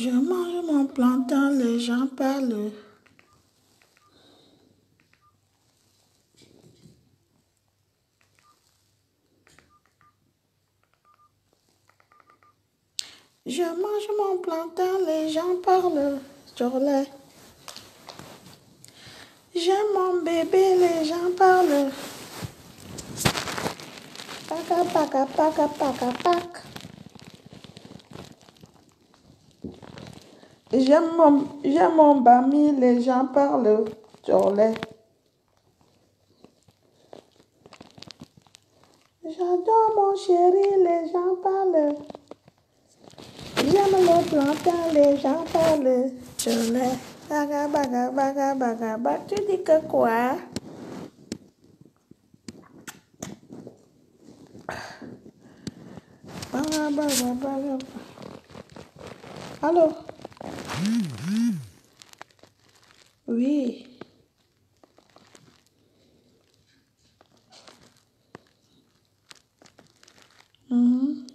Je mange mon plantain, les gens parlent. Je mange mon plantain, les gens parlent. Jourlet. J'aime mon bébé, les gens parlent. Paca, paca, paca, paca, pac. J'aime mon bami, les gens parlent. Jourlet. J'adore mon chéri, les gens parlent. J'aime le plantain, les gens parlent. Jourlet. Baga, baga, baga, baga, baga. Tu dis que quoi? Baga, baga, baga. Allô? Oui. Mhm.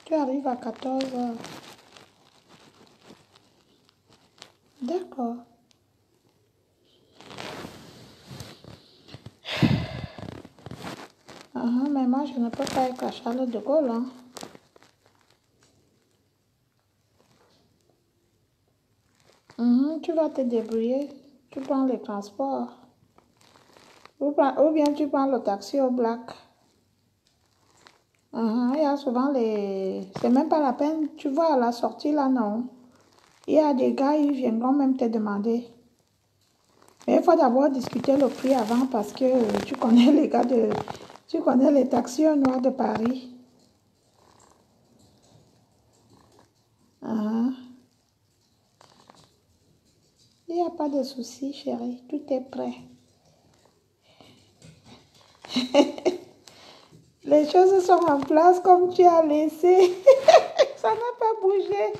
Tu arrives à 14 heures. D'accord. Mais moi, je ne peux pas être à Charlotte de Gaulle. Hein. Tu vas te débrouiller. Tu prends les transports. Ou bien tu prends le taxi au black. Il y a souvent les... C'est même pas la peine. Tu vois à la sortie là, non. Il y a des gars, ils viendront même te demander. Mais il faut d'abord discuter le prix avant parce que tu connais les gars de... Tu connais les taxis au noir de Paris. Il n'y a pas de souci, chérie. Tout est prêt. Les choses sont en place comme tu as laissé. Ça n'a pas bougé.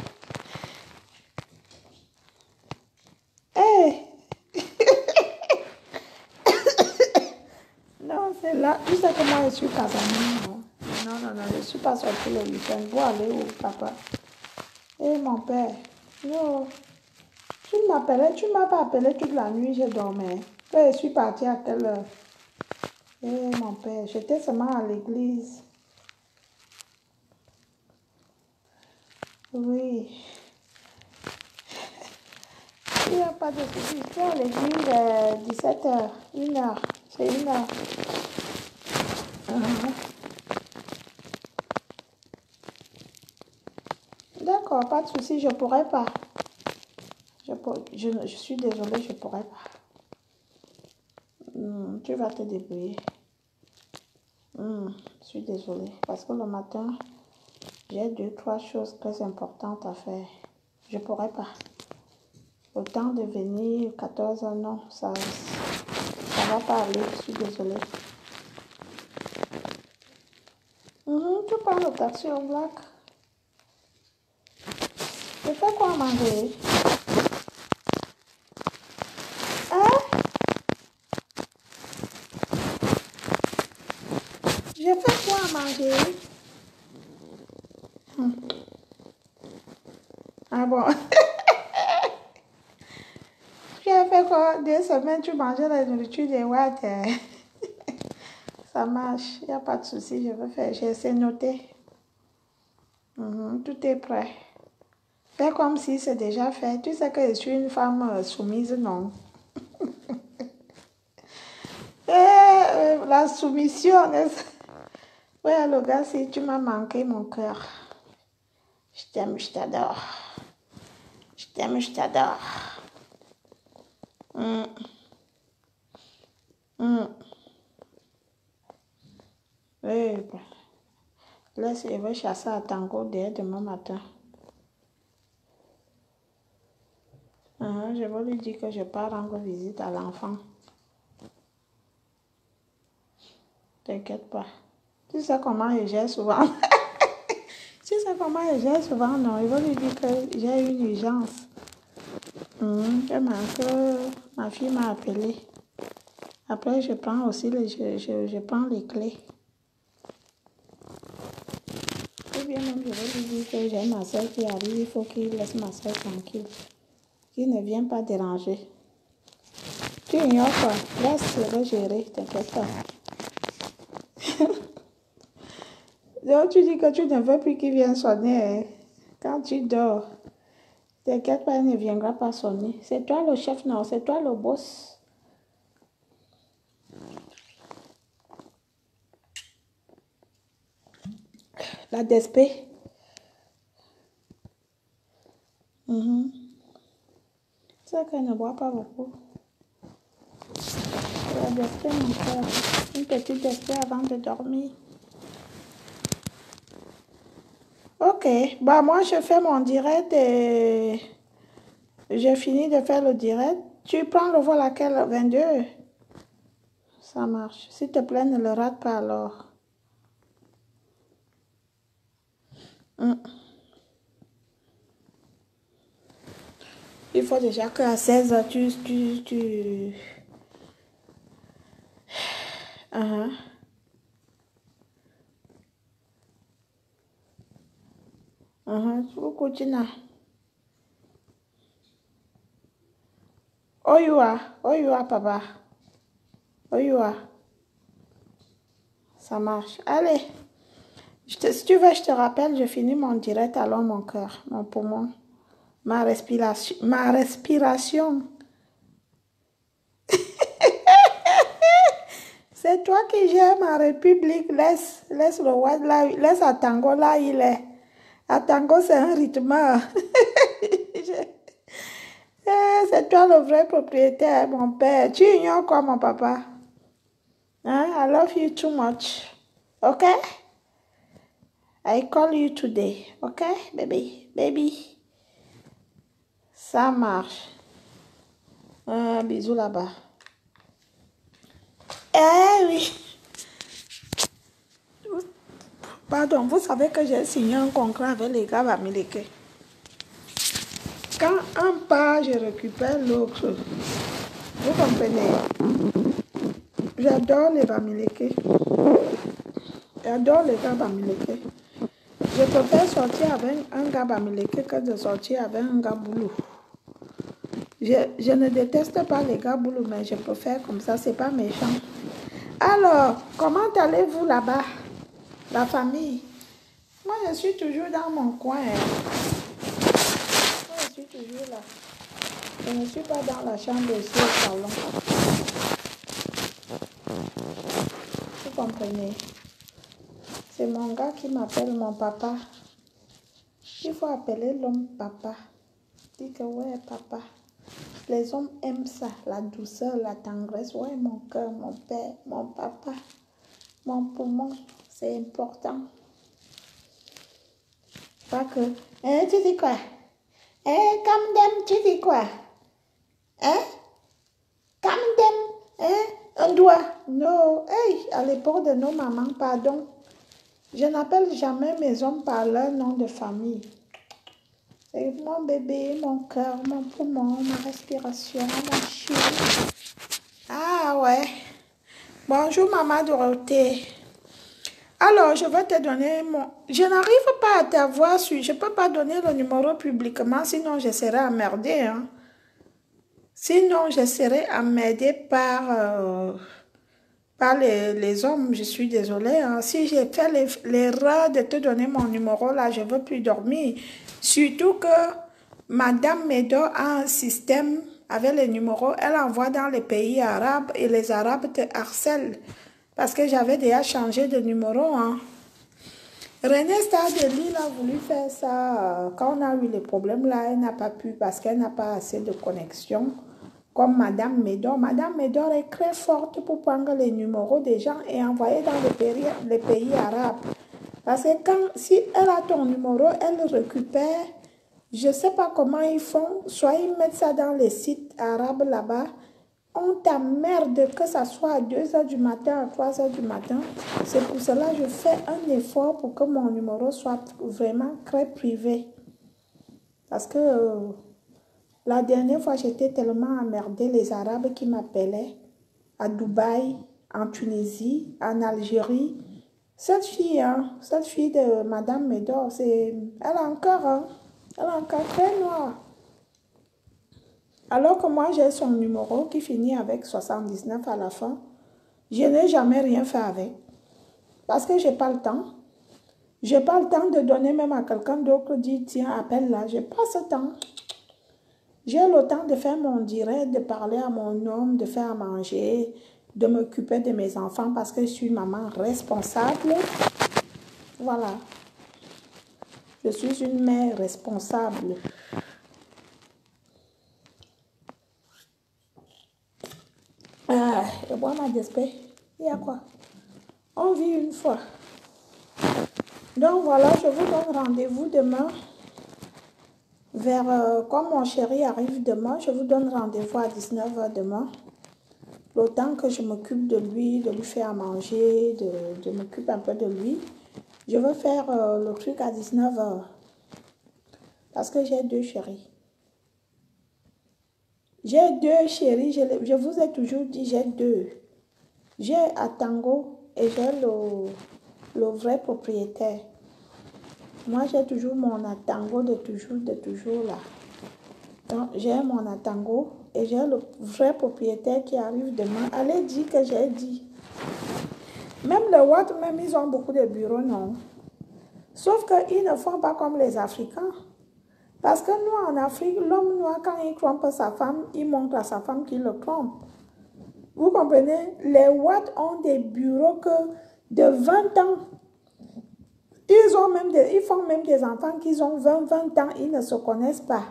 Hey. Non, c'est là. Tu sais que moi, je suis casanière. Non, je ne suis pas sortie le week-end. Pour aller où, papa? Eh, mon père. Non. Tu ne m'as pas appelé toute la nuit, je dormais. Je suis partie à quelle heure? Eh, mon père, j'étais seulement à l'église. Oui. Il n'y a pas de souci. Je suis à l'église 17h. 1h. C'est 1h. D'accord, pas de souci, je pourrais pas. Je suis désolée, je pourrais pas. Tu vas te débrouiller. Je suis désolée. Parce que le matin, j'ai 2, 3 choses très importantes à faire. Je pourrais pas. Le temps de venir, 14 ans, non, ça va pas aller, je suis désolée. Tu prends le taxi au black. Je fais quoi à manger? Hein? Je fais quoi à manger? Ah bon? Tu as fait quoi? 2 semaines, tu mangeais la nourriture des Watt. Ça marche, il n'y a pas de souci, je vais faire. J'ai essayé de noter. Tout est prêt. Fais comme si c'est déjà fait. Tu sais que je suis une femme soumise, non? La soumission, n'est-ce? Ouais, le gars, si tu m'as manqué mon cœur. Je t'aime, je t'adore. Je t'aime, je t'adore. Oui, laisse, je vais chasser à Tango dès demain matin. Je vais lui dire que je pars rendre visite à l'enfant. T'inquiète pas. Tu sais comment je gère souvent. Tu sais comment je gère souvent, non? Il va lui dire que j'ai une urgence. Que ma fille m'a appelé. Après, je prends aussi je prends les clés. je vais lui dire que j'ai ma soeur qui arrive, il faut qu'il laisse ma soeur tranquille. Qu'il ne vient pas déranger. Tu ignores quoi? Laisse-le gérer, t'inquiète pas. Donc tu dis que tu ne veux plus qu'il vienne sonner hein, quand tu dors. T'inquiète pas, il ne viendra pas sonner. C'est toi le chef, non, c'est toi le boss. La DSP. C'est qu'elle ne boit pas beaucoup. La DSP, mon frère. Une petite DSP avant de dormir. Ok, bah moi je fais mon direct et j'ai fini de faire le direct. Tu prends le vol à quelle 22? Ça marche. S'il te plaît, ne le rate pas alors. Il faut déjà qu'à 16h, Uh-huh. Kukuchina. Oyua, papa. Oyua. Ça marche. Allez. Si tu veux, je te rappelle, je finis mon direct, alors mon cœur, mon poumon, ma respiration. Ma respiration. C'est toi qui gères ma république. Laisse le roi là, laisse Atango là, il est. Atango, c'est un rythme. C'est toi le vrai propriétaire, mon père. Tu ignores quoi, mon papa? Hein? I love you too much. Ok? I call you today. Ok, baby? Baby. Ça marche. Bisous là-bas. Eh oui. Pardon, vous savez que j'ai signé un contrat avec les gars Bamileke. Quand un part, je récupère l'autre. Vous comprenez? J'adore les Bamileke. J'adore les gars Bamileke. Je préfère sortir avec un gars Bamileke que de sortir avec un gars Boulou. Je ne déteste pas les gars Boulou, mais je préfère comme ça, c'est pas méchant. Alors, comment allez-vous là-bas, la famille? Moi, je suis toujours dans mon coin. Moi, je suis toujours là. Je ne suis pas dans la chambre ici au salon. Vous comprenez? C'est mon gars qui m'appelle mon papa. Il faut appeler l'homme papa. Dis que ouais, papa. Les hommes aiment ça, la douceur, la tendresse. Ouais, mon cœur, mon père, mon papa, mon poumon, c'est important. Pas que, tu dis quoi? Comme dem, tu dis quoi? Comme dem, un doigt. Non, hey, à l'époque de nos mamans, pardon. Je n'appelle jamais mes hommes par leur nom de famille. C'est mon bébé, mon cœur, mon poumon, ma respiration, mon chien. Ah ouais. Bonjour maman Dorothée. Alors, je vais te donner mon... Je n'arrive pas à t'avoir su. Je ne peux pas donner le numéro publiquement, sinon je serai emmerdée. Hein. Sinon, je serai emmerdée par les hommes. Je suis désolée. Hein. Si j'ai fait l'erreur de te donner mon numéro, là, je ne veux plus dormir. Surtout que Madame Medo a un système avec les numéros. Elle envoie dans les pays arabes et les Arabes te harcèlent. Parce que j'avais déjà changé de numéro. Hein. René Stade-Lille a voulu faire ça. Quand on a eu les problèmes là, elle n'a pas pu parce qu'elle n'a pas assez de connexion. Comme Madame Médor. Madame Médor est très forte pour prendre les numéros des gens et envoyer dans les pays arabes. Parce que si elle a ton numéro, elle le récupère. Je ne sais pas comment ils font. Soit ils mettent ça dans les sites arabes là-bas. On t'emmerde que ça soit à 2h du matin, à 3h du matin. C'est pour cela que je fais un effort pour que mon numéro soit vraiment très privé. Parce que la dernière fois, j'étais tellement emmerdée, les Arabes qui m'appelaient à Dubaï, en Tunisie, en Algérie. Cette fille de Madame Médor, elle a un cœur très noir. Alors que moi, j'ai son numéro qui finit avec 79 à la fin. Je n'ai jamais rien fait avec. Parce que je n'ai pas le temps. Je n'ai pas le temps de donner même à quelqu'un d'autre, dire, tiens, appelle-là. Je n'ai pas ce temps. J'ai le temps de faire mon direct, de parler à mon homme, de faire à manger, de m'occuper de mes enfants parce que je suis maman responsable. Voilà. Je suis une mère responsable. Et moi, ma despé, il y a quoi? On vit une fois. Donc voilà, je vous donne rendez-vous demain. Comme mon chéri arrive demain, je vous donne rendez-vous à 19h demain. Le temps que je m'occupe de lui faire à manger, de m'occuper un peu de lui. Je veux faire le truc à 19h. Parce que j'ai 2 chéris. J'ai 2 chéris, je vous ai toujours dit, j'ai 2. J'ai Atango et j'ai le vrai propriétaire. Moi, j'ai toujours mon Atango de toujours là. Donc, j'ai mon Atango et j'ai le vrai propriétaire qui arrive demain. Allez dire que j'ai dit. Même le Watt, même, ils ont beaucoup de bureaux, non? Sauf qu'ils ne font pas comme les Africains. Parce que nous, en Afrique, l'homme noir, quand il trompe sa femme, il montre à sa femme qu'il le trompe. Vous comprenez? Les Watt ont des bureaux que de 20 ans. Ils font même des enfants qui ont 20 ans, ils ne se connaissent pas.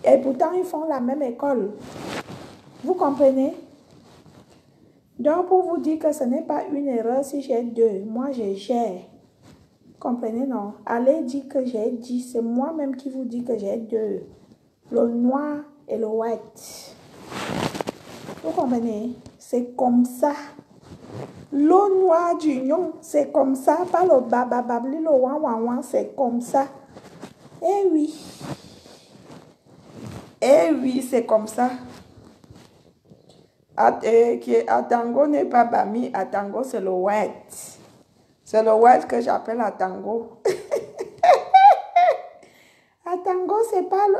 Et pourtant, ils font la même école. Vous comprenez? Donc, pour vous dire que ce n'est pas une erreur si j'ai 2. Moi, je gère. Comprenez, non? Allez dire que j'ai dit. C'est moi-même qui vous dis que j'ai 2. Le noir et le white. Vous comprenez? C'est comme ça. Le noir d'union, c'est comme ça. Pas le babababli, le wan, c'est comme ça. Eh oui. Eh oui, c'est comme ça. Atango n'est pas Bami. Atango, c'est le white. C'est le white que j'appelle Atango. Atango, c'est pas le...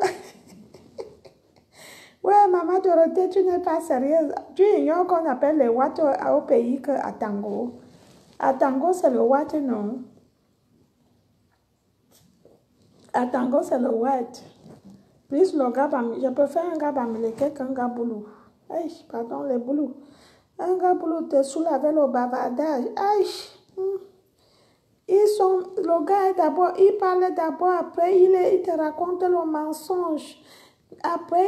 Ouais, maman Dorothée, tu n'es pas sérieuse. Tu ignores qu'on appelle les whites au pays que Atango. Atango, c'est le white, non? Atango, c'est le white. Plus le gars, je préfère un gars bamileke qu'un gars boulou. Aïe, pardon, les boulous. Un gars boulou te saoule avec le bavardage. Aïe. Le gars d'abord, il parle d'abord, après il te raconte le mensonge. Après,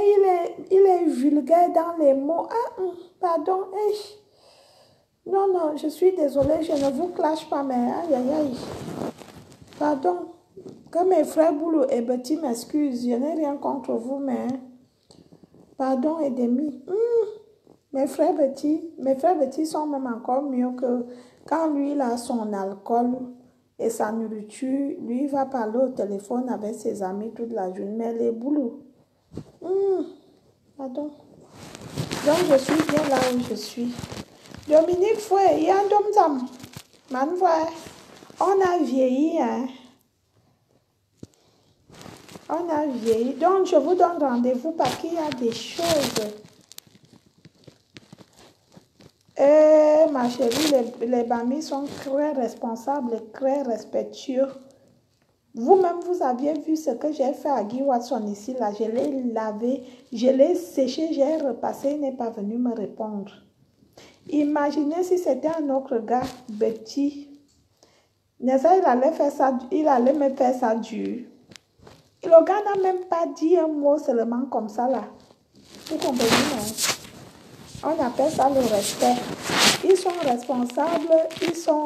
il est vulgaire dans les mots. Pardon. Non, non, je suis désolée, je ne vous clash pas, mais aïe, aïe, aïe. Pardon. Que mes frères Boulou et Betty m'excusent, je n'ai rien contre vous, mais pardon et demi. Mes frères Betty sont même encore mieux que quand lui, il a son alcool et sa nourriture, lui, il va parler au téléphone avec ses amis toute la journée, mais les Boulou. Pardon. Donc, je suis bien là où je suis. Dominique Fouet, il y a un dom-dom. Man, on a vieilli, hein. On a vieilli. Donc, je vous donne rendez-vous parce qu'il y a des choses. Ma chérie, les bamis sont très responsables et très respectueux. Vous-même, vous aviez vu ce que j'ai fait à Guy Watson ici, là. Je l'ai lavé, je l'ai séché, j'ai repassé, il n'est pas venu me répondre. Imaginez si c'était un autre gars, Betty. Il allait faire ça, il allait me faire ça dur. Et le gars n'a même pas dit un mot seulement comme ça, là. Vous comprenez, non? On appelle ça le respect. Ils sont responsables, ils sont...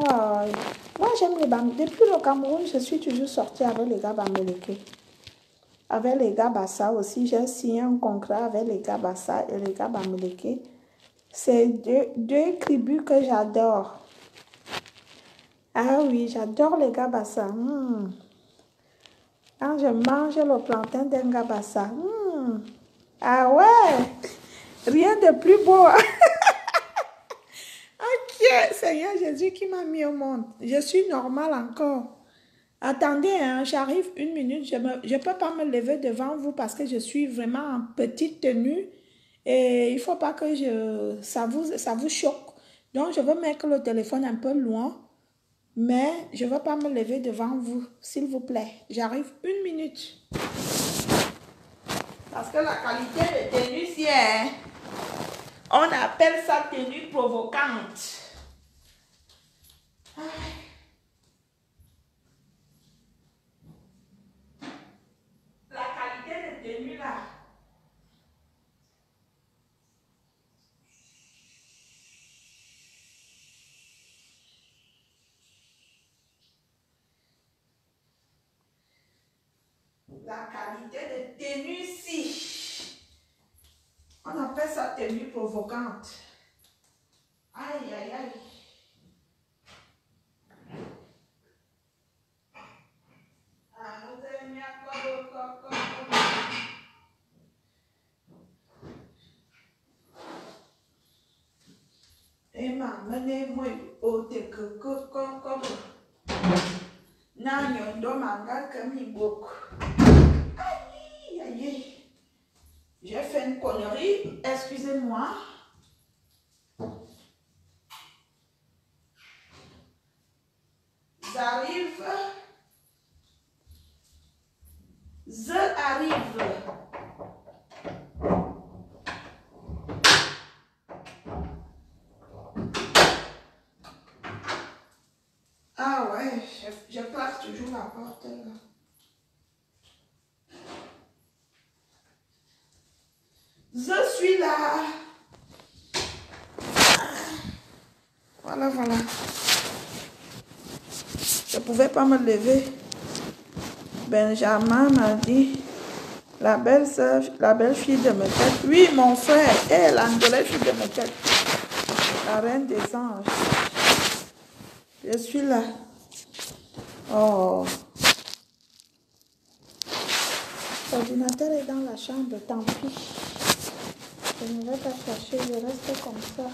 Moi, j'aime les Bamileke. Depuis le Cameroun, je suis toujours sortie avec les gars Bamileke. Avec les gars Bassa aussi, j'ai signé un contrat avec les gars Bassa et les gars Bamileke. C'est deux tribus que j'adore. Ah oui, j'adore les gars Bassa. Quand je mange le plantain d'un gars Bassa. Ah ouais, rien de plus beau. Ok. Seigneur Jésus qui m'a mis au monde. Je suis normale encore. Attendez, hein, j'arrive une minute. Je ne peux pas me lever devant vous parce que je suis vraiment en petite tenue. Et il ne faut pas que ça vous choque. Donc, je veux mettre le téléphone un peu loin. Mais je ne veux pas me lever devant vous, s'il vous plaît. J'arrive une minute. Parce que la qualité de tenue, c'est... On appelle ça tenue provocante. La qualité de tenue, là. La qualité de tenue, si. On appelle ça tenue provocante. Aïe, aïe, aïe. Emma, menez-moi au teco comme Nanyo domanga kami bok. Aïe, aïe, aïe. J'ai fait une connerie, excusez-moi. J'arrive. Ah ouais, je claque toujours la porte là. Je suis là. Voilà, voilà. Je ne pouvais pas me lever. Benjamin m'a dit, la belle soeur, la belle fille de mes têtes. Oui, mon frère, et la belle fille de mes têtes. La reine des anges. Je suis là. Oh. L'ordinateur est dans la chambre, tant pis. Je ne vais pas chercher, je reste comme ça.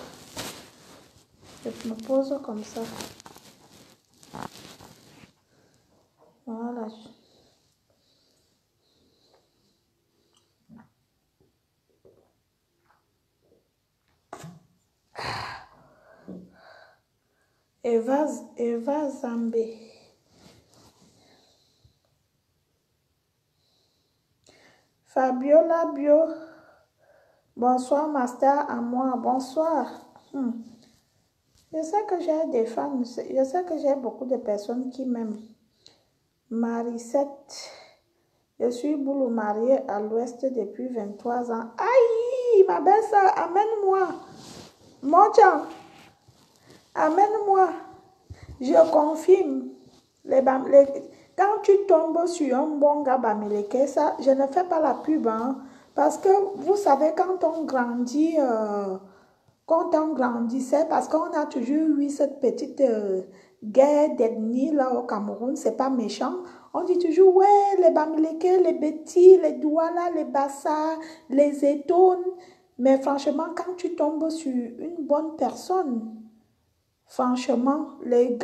Je me pose comme ça. Voilà. Eva Zambé. Fabiola Bio. Bonsoir, Master, à moi. Bonsoir. Je sais que j'ai des fans, je sais que j'ai beaucoup de personnes qui m'aiment. Marisette. Je suis boulot mariée à l'ouest depuis 23 ans. Aïe, ma belle-sœur, amène-moi. Mon Dieu, amène-moi. Je confirme. Quand tu tombes sur un bon gars bamileke, ça, je ne fais pas la pub, hein, parce que vous savez, quand on grandit, c'est parce qu'on a toujours eu cette petite guerre d'ethnie là au Cameroun, c'est pas méchant. On dit toujours, ouais, les bamileke, les Betty, les Douala, les Bassa, les Étones. Mais franchement, quand tu tombes sur une bonne personne, franchement, il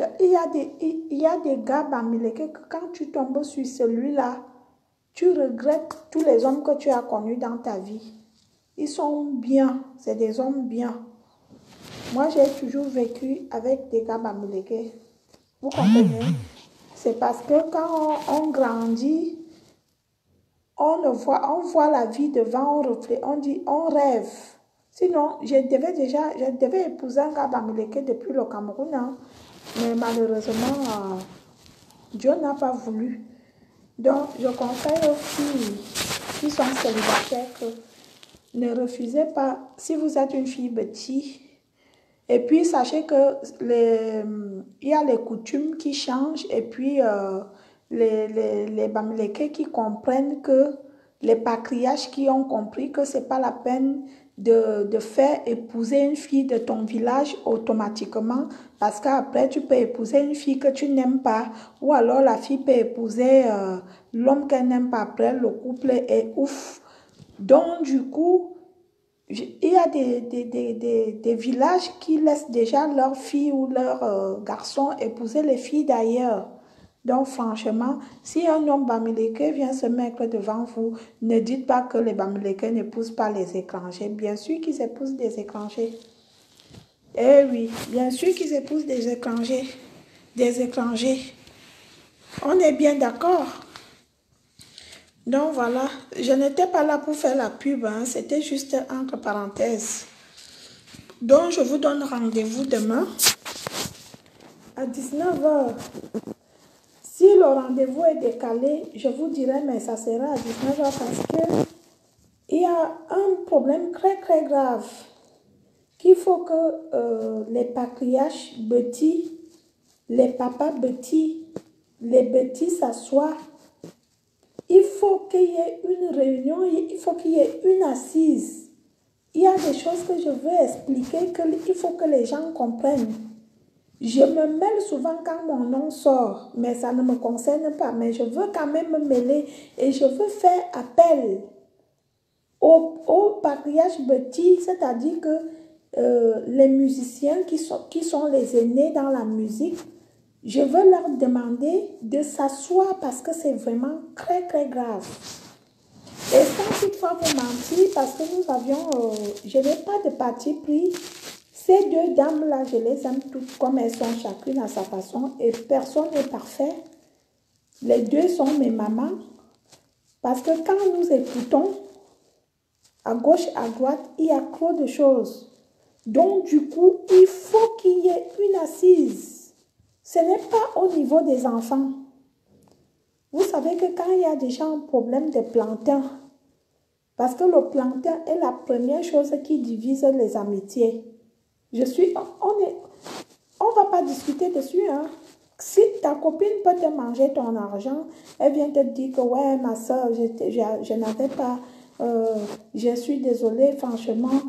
y a des gars bamileke que quand tu tombes sur celui-là, tu regrettes tous les hommes que tu as connus dans ta vie. Ils sont bien, c'est des hommes bien. Moi, j'ai toujours vécu avec des gars bamileke. Vous comprenez? C'est parce que quand on grandit, on voit la vie devant, on dit, on rêve. Sinon, je devais épouser un gars bamileke depuis le Cameroun, hein. Mais malheureusement, Dieu n'a pas voulu. Donc, je conseille aux filles qui sont célibataires que ne refusez pas, si vous êtes une fille petite. Et puis, sachez que il y a les coutumes qui changent et puis les bamileke qui comprennent que les patriarches qui ont compris que ce n'est pas la peine de faire épouser une fille de ton village automatiquement parce qu'après, tu peux épouser une fille que tu n'aimes pas ou alors la fille peut épouser l'homme qu'elle n'aime pas. Après, le couple est ouf. Donc, du coup, Il y a des villages qui laissent déjà leurs filles ou leurs garçons épouser les filles d'ailleurs. Donc franchement, si un homme bamileke vient se mettre devant vous, ne dites pas que les bamileke n'épousent pas les étrangers. Bien sûr qu'ils épousent des étrangers. Eh oui, bien sûr qu'ils épousent des étrangers. Des étrangers. On est bien d'accord. Donc voilà, je n'étais pas là pour faire la pub, hein, c'était juste entre parenthèses. Donc je vous donne rendez-vous demain à 19h. Si le rendez-vous est décalé, je vous dirai, mais ça sera à 19h parce que il y a un problème très très grave qu'il faut que les patriarches petits, les papas petits, les petits s'assoient. Il faut qu'il y ait une réunion, il faut qu'il y ait une assise. Il y a des choses que je veux expliquer, qu'il faut que les gens comprennent. Je me mêle souvent quand mon nom sort, mais ça ne me concerne pas. Mais je veux quand même me mêler et je veux faire appel aux patriarches petits, c'est-à-dire que les musiciens qui sont les aînés dans la musique, je veux leur demander de s'asseoir parce que c'est vraiment très très grave. Et sans toutefois vous mentir, parce que nous avions, je n'ai pas de parti pris. Ces deux dames-là, je les aime toutes comme elles sont, chacune à sa façon, et personne n'est parfait. Les deux sont mes mamans, parce que quand nous écoutons, à gauche, à droite, il y a trop de choses. Donc, du coup, il faut qu'il y ait une assise. Ce n'est pas au niveau des enfants. Vous savez que quand il y a déjà un problème de plantain, parce que le plantain est la première chose qui divise les amitiés. On va pas discuter dessus, hein. Si ta copine peut te manger ton argent, elle vient te dire que ouais, ma soeur, je n'avais pas, je suis désolée, franchement,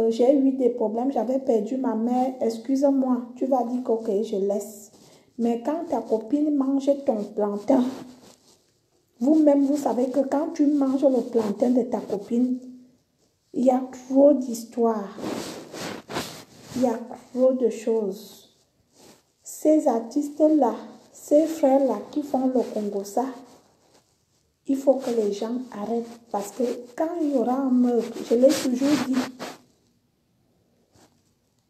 j'ai eu des problèmes, j'avais perdu ma mère, excuse-moi, tu vas dire que ok, je laisse. Mais quand ta copine mange ton plantain, vous-même, vous savez que quand tu manges le plantain de ta copine, il y a trop d'histoires. Il y a trop de choses. Ces artistes-là, ces frères-là qui font le Congo-ça, il faut que les gens arrêtent. Parce que quand il y aura un meurtre, je l'ai toujours dit,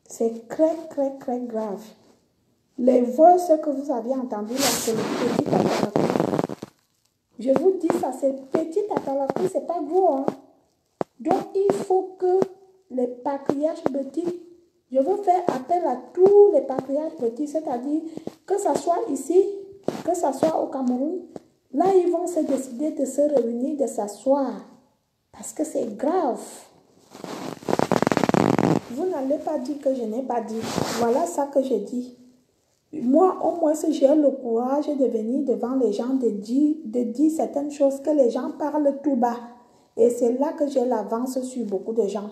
c'est très, très, très grave. Les voix, ce que vous avez entendu là, c'est le petit Tatalakou. Je vous dis ça, c'est petit Tatalakou, c'est pas gros. Hein? Donc, il faut que les patriarches petits, je veux faire appel à tous les patriarches petits, c'est-à-dire que ce soit ici, que ce soit au Cameroun, là, ils vont se décider de se réunir, de s'asseoir, parce que c'est grave. Vous n'allez pas dire que je n'ai pas dit. Voilà ça que je dis. Moi, au moins, si j'ai le courage de venir devant les gens, de dire certaines choses que les gens parlent tout bas. Et c'est là que j'ai l'avance sur beaucoup de gens.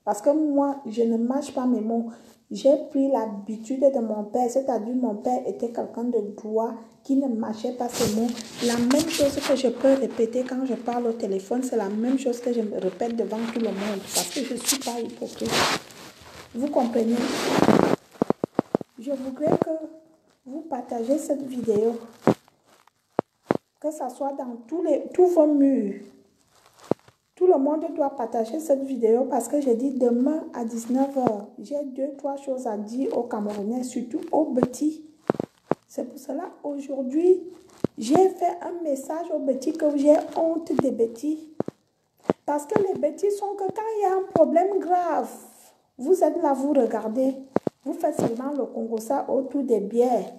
Parce que moi, je ne mâche pas mes mots. J'ai pris l'habitude de mon père, c'est-à-dire mon père était quelqu'un de droit qui ne mâchait pas ses mots. La même chose que je peux répéter quand je parle au téléphone, c'est la même chose que je me répète devant tout le monde parce que je ne suis pas hypocrite. Vous comprenez? Je voudrais que vous partagez cette vidéo, que ça soit dans tous vos murs. Tout le monde doit partager cette vidéo parce que j'ai dit demain à 19h, j'ai 2-3 choses à dire aux Camerounais, surtout aux petits. C'est pour cela, aujourd'hui, j'ai fait un message aux petits que j'ai honte des petits. Parce que les petits sont que quand il y a un problème grave, vous êtes là, vous regardez, vous faites seulement le Congo-ça autour des bières.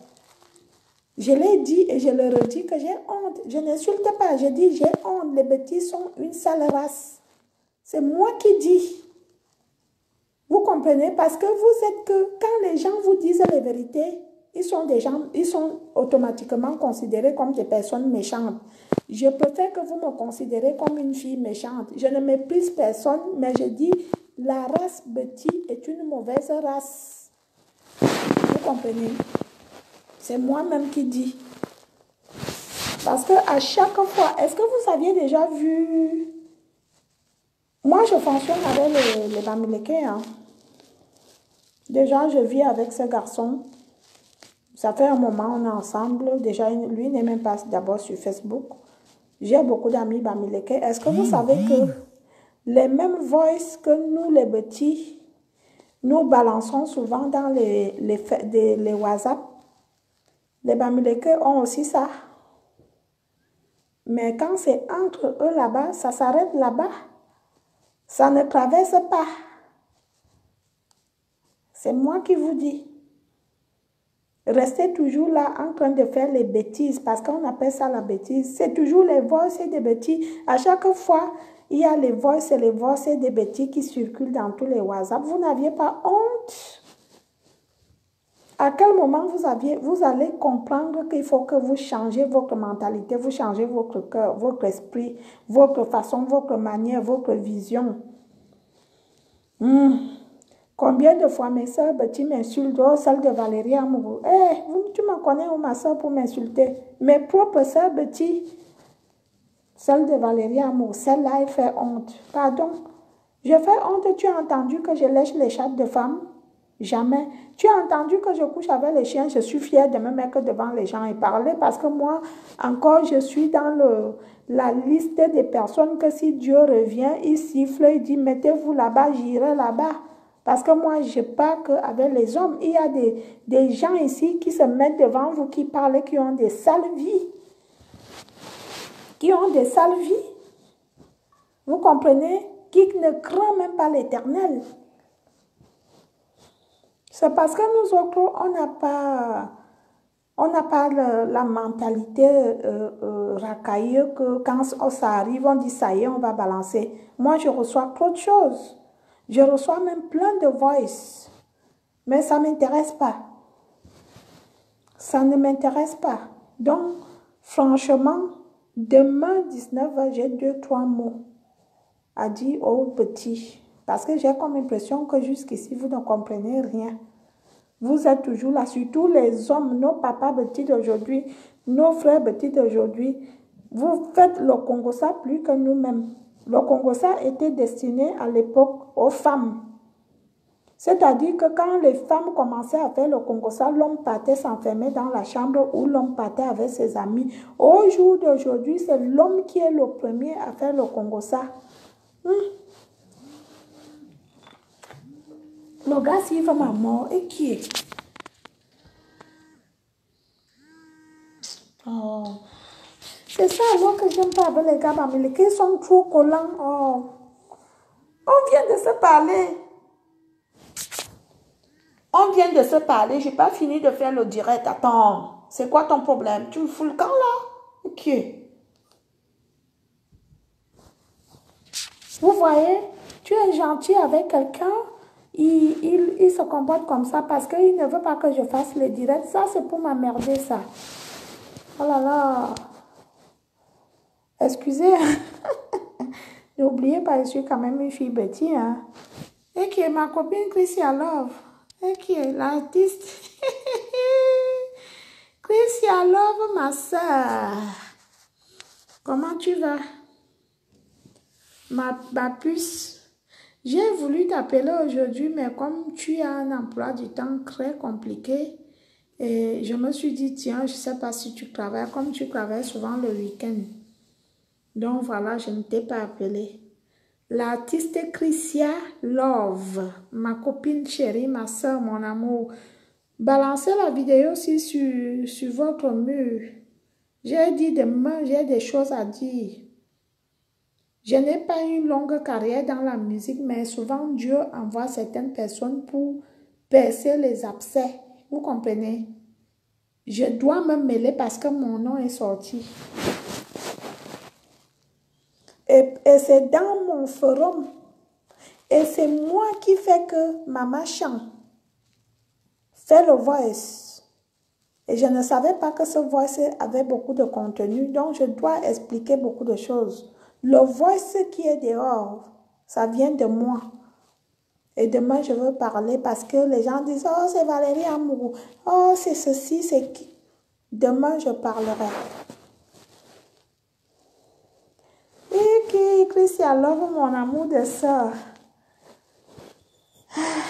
Je l'ai dit et je le redis que j'ai honte. Je n'insulte pas, je dis j'ai honte. Les petits sont une sale race. C'est moi qui dis. Vous comprenez? Parce que vous êtes que quand les gens vous disent les vérités, ils sont automatiquement considérés comme des personnes méchantes. Je préfère que vous me considérez comme une fille méchante. Je ne méprise personne, mais je dis la race Betty est une mauvaise race. Vous comprenez? C'est moi-même qui dis. Parce que à chaque fois, est-ce que vous aviez déjà vu Moi, je fonctionne avec les Bamileke, hein. Déjà, je vis avec ce garçon. Ça fait un moment, on est ensemble. Déjà, lui n'est même pas d'abord sur Facebook. J'ai beaucoup d'amis Bamileke. Est-ce que vous savez que les mêmes voices que nous, les petits, nous balançons souvent dans les WhatsApp? Les Bamileke ont aussi ça. Mais quand c'est entre eux là-bas, ça s'arrête là-bas. Ça ne traverse pas. C'est moi qui vous dis. Restez toujours là en train de faire les bêtises parce qu'on appelle ça la bêtise. C'est toujours les voices et des bêtises. À chaque fois, il y a les voices et des bêtises qui circulent dans tous les WhatsApp. Vous n'aviez pas honte? À quel moment vous allez comprendre qu'il faut que vous changez votre mentalité, vous changez votre cœur, votre esprit, votre façon, votre manière, votre vision? Combien de fois mes soeurs, tu m'insultes, oh, celle de Valérie Amourou. Tu me connais ou ma soeur pour m'insulter? Mes propres soeurs, celle de Valérie Amourou, celle-là, elle fait honte. Pardon. Je fais honte, tu as entendu que je lèche les chattes de femmes? Jamais. Tu as entendu que je couche avec les chiens? Je suis fière de me mettre devant les gens et parler parce que moi, encore, je suis dans la liste des personnes que si Dieu revient, il siffle, il dit, mettez-vous là-bas, j'irai là-bas. Parce que moi, je parle qu'avec les hommes. Il y a des gens ici qui se mettent devant vous, qui parlent, qui ont des sales vies. Qui ont des sales vies. Vous comprenez? Qui ne craignent même pas l'Éternel. C'est parce que nous autres, on n'a pas la mentalité racailleuse que quand ça arrive, on dit ça y est, on va balancer. Moi, je reçois trop de choses. Je reçois même plein de voice. Mais ça ne m'intéresse pas. Ça ne m'intéresse pas. Donc, franchement, demain 19h, j'ai 2-3 mots à dire aux petits. Parce que j'ai comme impression que jusqu'ici, vous ne comprenez rien. Vous êtes toujours là, surtout les hommes, nos papas petits d'aujourd'hui, nos frères petits d'aujourd'hui. Vous faites le Congo-ça plus que nous-mêmes. Le Congo-ça était destiné à l'époque aux femmes. C'est-à-dire que quand les femmes commençaient à faire le Congo-ça, l'homme partait s'enfermer dans la chambre ou l'homme partait avec ses amis. Au jour d'aujourd'hui, c'est l'homme qui est le premier à faire le Congo-ça. Le gars, s'il va ma mort, et qui est? Oh. C'est ça alors que j'aime pas avec les gars américains, ils sont trop collants. Oh. On vient de se parler. On vient de se parler, j'ai pas fini de faire le direct. Attends, c'est quoi ton problème? Tu me fous le camp là? Ok. Vous voyez, tu es gentil avec quelqu'un, il se comporte comme ça parce qu'il ne veut pas que je fasse le direct. Ça, c'est pour m'emmerder, ça. Oh là là. Excusez. N'oubliez pas, je suis quand même une fille bêtise. Hein. Et qui est ma copine Christian Love. Et qui est l'artiste. Christian Love, ma soeur. Comment tu vas? Ma puce. J'ai voulu t'appeler aujourd'hui, mais comme tu as un emploi du temps très compliqué, et je me suis dit, tiens, je ne sais pas si tu travailles, comme tu travailles souvent le week-end. Donc voilà, je ne t'ai pas appelé. L'artiste Christian Love, ma copine chérie, ma soeur, mon amour, balancez la vidéo aussi sur votre mur. J'ai dit demain, j'ai des choses à dire. Je n'ai pas une longue carrière dans la musique, mais souvent Dieu envoie certaines personnes pour percer les abcès. Vous comprenez? Je dois me mêler parce que mon nom est sorti. Et c'est dans mon forum. Et c'est moi qui fais que Maman chante. Fait le voice. Et je ne savais pas que ce voice avait beaucoup de contenu. Donc, je dois expliquer beaucoup de choses. Le voice qui est dehors, ça vient de moi. Et demain, je veux parler parce que les gens disent, oh, c'est Valérie Amourou. Oh, c'est ceci, c'est qui. Demain, je parlerai. Et qui, Christian Love, mon amour de sœur.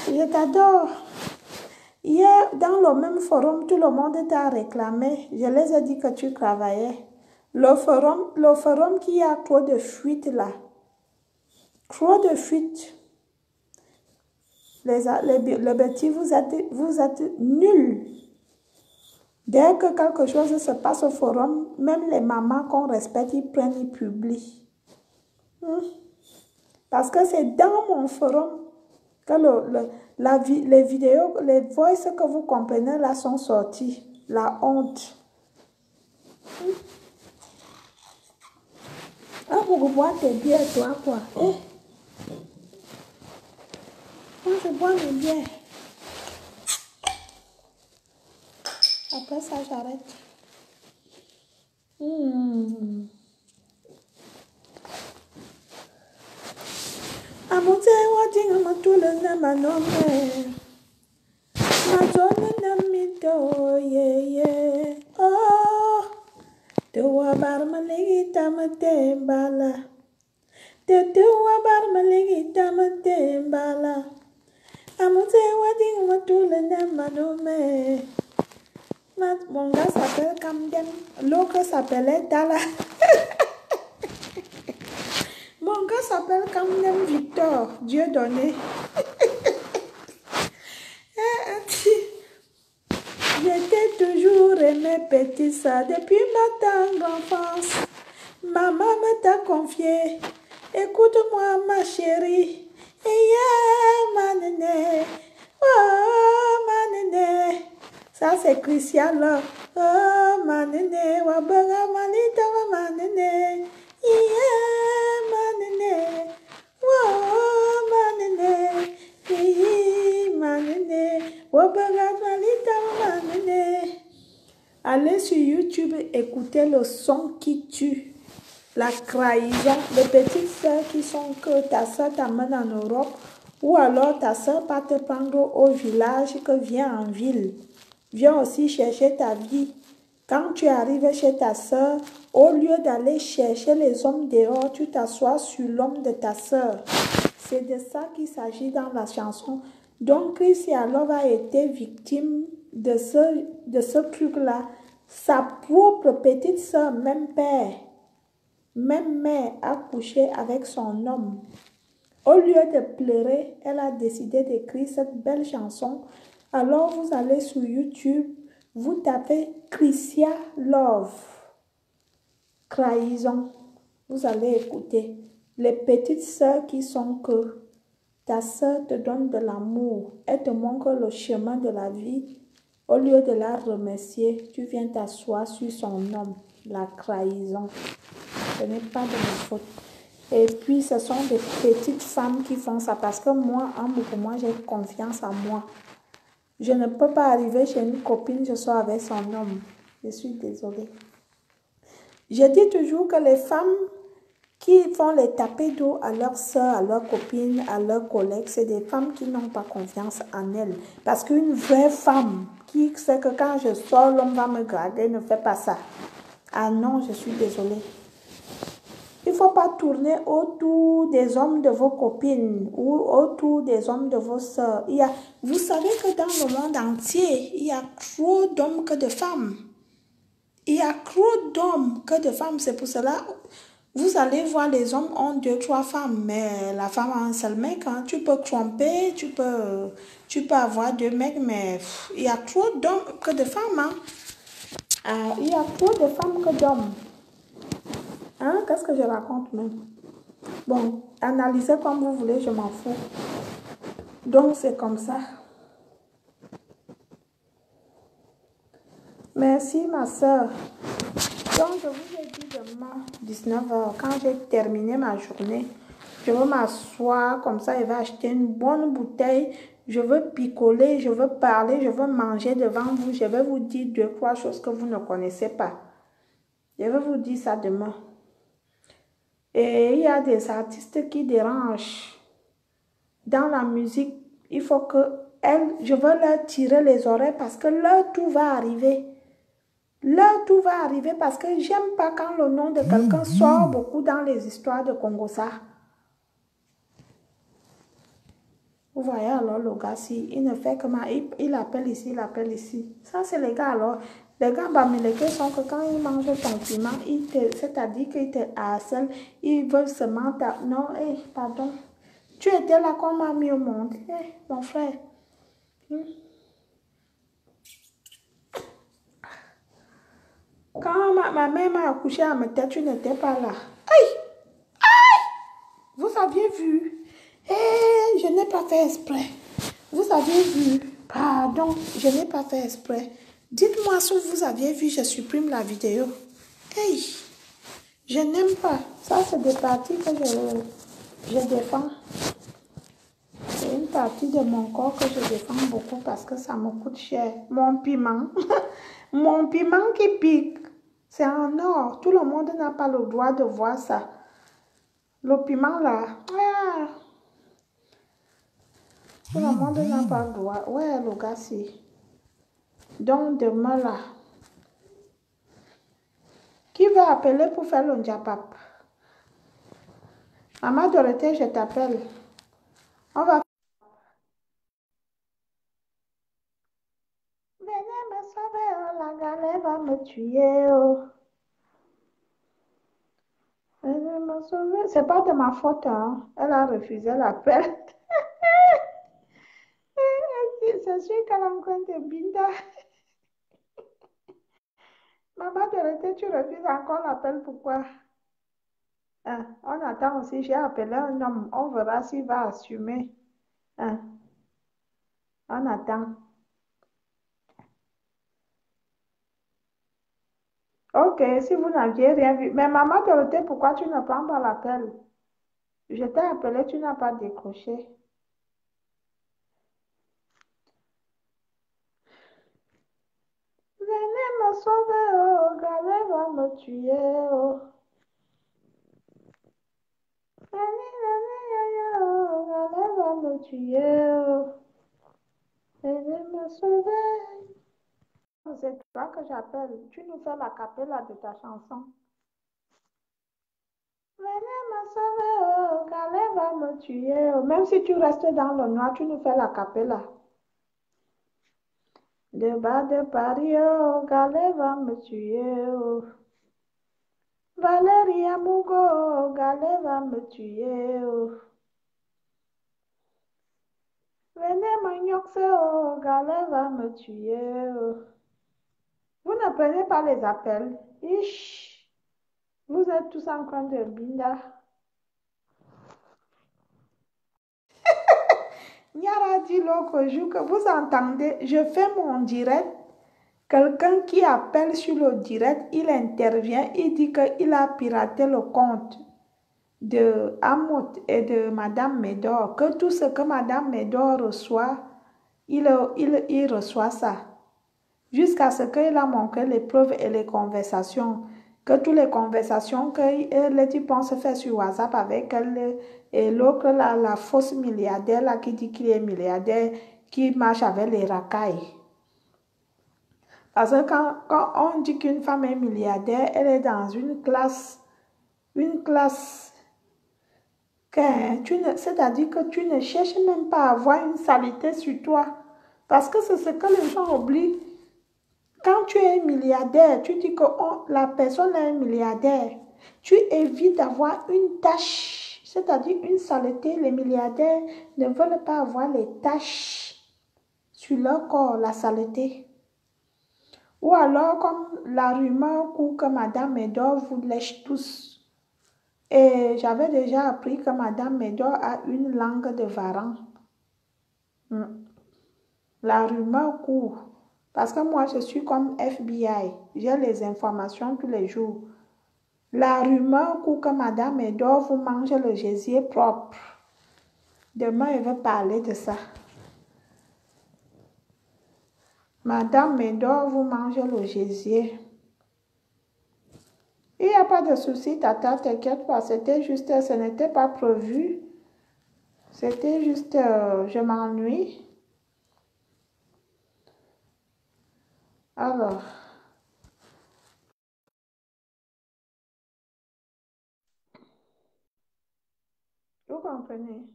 Je t'adore. Hier, dans le même forum, tout le monde t'a réclamé. Je les ai dit que tu travaillais. Le forum qui a trop de fuites là. Trop de fuites. Les petits, vous êtes nuls. Dès que quelque chose se passe au forum, même les mamans qu'on respecte, ils prennent, ils publient. Parce que c'est dans mon forum que les vidéos, les voices que vous comprenez là sont sorties. La honte. Ah, pour boire tes bières, toi, quoi. Eh? Moi, je bois mes bières. Après ça, j'arrête. Amote watching a matula namanome. Matona namito, yeah. Oh, the wabar maligi tamate bala. The wabar maligi tamate bala. Amote watching a matula namanome. Mon gars s'appelle Camden. L'autre s'appelait Dala. Mon gars s'appelle Camden Victor. Dieu donné. J'étais toujours aimé petit ça depuis ma tendre enfance. Maman me t'a confié. Écoute-moi ma chérie. Et ma néné. Oh ma néné. Ça c'est Christian là. Oh ma néné. Wabaga manita ma néné. Yeah ma néné. Oh ma néné. Yeah ma néné. Wabaga manita ma néné. Allez sur YouTube, écoutez le son qui tue. La trahison. Les petites sœurs qui sont que ta sœur t'amène en Europe. Ou alors ta sœur va te prendre au village que vient en ville. Viens aussi chercher ta vie. Quand tu arrives chez ta sœur, au lieu d'aller chercher les hommes dehors, tu t'assois sur l'homme de ta sœur. C'est de ça qu'il s'agit dans la chanson. Donc, Christian Love a été victime de ce truc-là. Sa propre petite sœur, même père, même mère, a couché avec son homme. Au lieu de pleurer, elle a décidé d'écrire cette belle chanson. Alors, vous allez sur YouTube, vous tapez Christian Love, trahison. Vous allez écouter. Les petites sœurs qui sont que ta sœur te donne de l'amour, elle te montre le chemin de la vie. Au lieu de la remercier, tu viens t'asseoir sur son homme. La trahison. Ce n'est pas de ma faute. Et puis, ce sont des petites femmes qui font ça. Parce que moi, pour moi, j'ai confiance en moi. Je ne peux pas arriver chez une copine, je sors avec son homme. Je suis désolée. Je dis toujours que les femmes qui font les tapés d'eau à leurs soeurs, à leurs copines, à leurs collègues, c'est des femmes qui n'ont pas confiance en elles. Parce qu'une vraie femme qui sait que quand je sors, l'homme va me draguer, ne fait pas ça. Ah non, je suis désolée. Il ne faut pas tourner autour des hommes de vos copines ou autour des hommes de vos soeurs. Vous savez que dans le monde entier, il y a trop d'hommes que de femmes. Il y a trop d'hommes que de femmes. C'est pour cela, vous allez voir, les hommes ont 2, 3 femmes. Mais la femme a un seul mec. Hein. Tu peux tromper, tu peux avoir 2 mecs. Mais il y a trop d'hommes que de femmes. Hein. Il y a trop de femmes que d'hommes. Hein? Qu'est-ce que je raconte même? Bon, analysez comme vous voulez, je m'en fous. Donc, c'est comme ça. Merci, ma soeur. Donc, je vous ai dit demain, 19h, quand j'ai terminé ma journée, je veux m'asseoir comme ça, je vais acheter une bonne bouteille, je veux picoler, je veux parler, je veux manger devant vous, je vais vous dire 2, 3 choses que vous ne connaissez pas. Je vais vous dire ça demain. Et il y a des artistes qui dérangent. Dans la musique, il faut que je veux leur tirer les oreilles parce que leur tout va arriver. Leur tout va arriver parce que j'aime pas quand le nom de quelqu'un sort beaucoup dans les histoires de Congo ça. Vous voyez alors le gars, si, il ne fait que il appelle ici, il appelle ici. Ça, c'est les gars alors. Les gars bamileke sont que quand ils mangent ton piment, c'est-à-dire qu'ils te harcèlent, ils veulent seulement non, pardon. Tu étais là qu'on m'a mis au monde. Mon frère. Quand ma mère m'a accouché à ma tête, tu n'étais pas là. Aïe! Vous aviez vu? Je n'ai pas fait exprès. Vous aviez vu? Pardon, je n'ai pas fait exprès. Dites-moi si vous aviez vu, je supprime la vidéo. Hey, je n'aime pas. Ça, c'est des parties que je défends. C'est une partie de mon corps que je défends beaucoup parce que ça me coûte cher. Mon piment. Mon piment qui pique. C'est en or. Tout le monde n'a pas le droit de voir ça. Le piment là. Tout le monde n'a pas le droit. Ouais, le gars, si. Donc, demain là. Qui va appeler pour faire le njapap? Maman Dorothée, je t'appelle. On va. Venez me sauver, oh, la galère va me tuer. Oh. Venez me sauver. C'est pas de ma faute, hein. Elle a refusé l'appel. C'est sûr qu'elle emprunte Binda. Maman Dorothée, tu refuses encore l'appel, pourquoi? Hein, on attend aussi, j'ai appelé un homme, on verra s'il va assumer. Hein, on attend. Ok, si vous n'aviez rien vu. Mais maman Dorothée, pourquoi tu ne prends pas l'appel? Je t'ai appelé, tu n'as pas décroché. Venez me sauver, oh, Galère va me tuer, oh. Venez, oh, Galère va me tuer, oh. Venez me sauver. C'est toi que j'appelle. Tu nous fais la capella de ta chanson. Venez me sauver, oh, Galère va me tuer, oh. Même si tu restes dans le noir, tu nous fais la capella. De bas de Paris, oh, Galère va me tuer, oh. Valérie Amugo, oh, Galère va me tuer, oh. Venez m'ignoxer, oh, Galère va me tuer, oh. Vous ne prenez pas les appels. Ich, vous êtes tous en train de binda. Nyara dit l'autre jour que vous entendez, je fais mon direct. Quelqu'un qui appelle sur le direct, il intervient, il dit qu'il a piraté le compte de Amot et de Madame Médor, que tout ce que Madame Médor reçoit, il reçoit ça. Jusqu'à ce qu'il a montré les preuves et les conversations, que toutes les conversations que les types pensent faire sur WhatsApp avec elle, et l'autre, la fausse milliardaire là, qui dit qu'il est milliardaire, qui marche avec les racailles. Parce que quand on dit qu'une femme est milliardaire, elle est dans une classe, c'est-à-dire que tu ne cherches même pas à avoir une saleté sur toi. Parce que c'est ce que les gens oublient. Quand tu es milliardaire, tu dis que la personne est un milliardaire. Tu évites d'avoir une tache, c'est-à-dire une saleté. Les milliardaires ne veulent pas avoir les taches sur leur corps, la saleté. Ou alors, comme la rumeur court que Madame Médor vous lèche tous. Et j'avais déjà appris que Madame Médor a une langue de varan. La rumeur court. Parce que moi, je suis comme FBI. J'ai les informations tous les jours. La rumeur court que Madame Médor vous mange le gésier propre. Demain, elle veut parler de ça. Madame Médor vous mange le gésier. Il n'y a pas de souci, Tata, t'inquiète pas. C'était juste, ce n'était pas prévu. C'était juste, je m'ennuie. Alors, vous comprenez?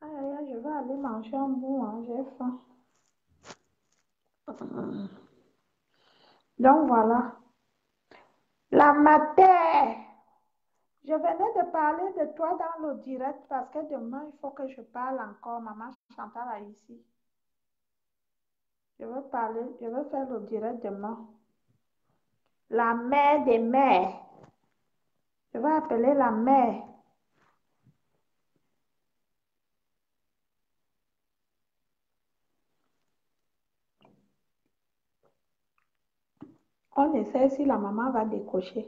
Aïe, aïe, aïe, je vais aller manger un bout, hein, j'ai faim. Donc voilà. La matière. Je venais de parler de toi dans le direct parce que demain, il faut que je parle encore. Maman Chantal est ici. Je veux faire le direct demain. La mère des mères. Je vais appeler la mère. On essaie si la maman va décocher.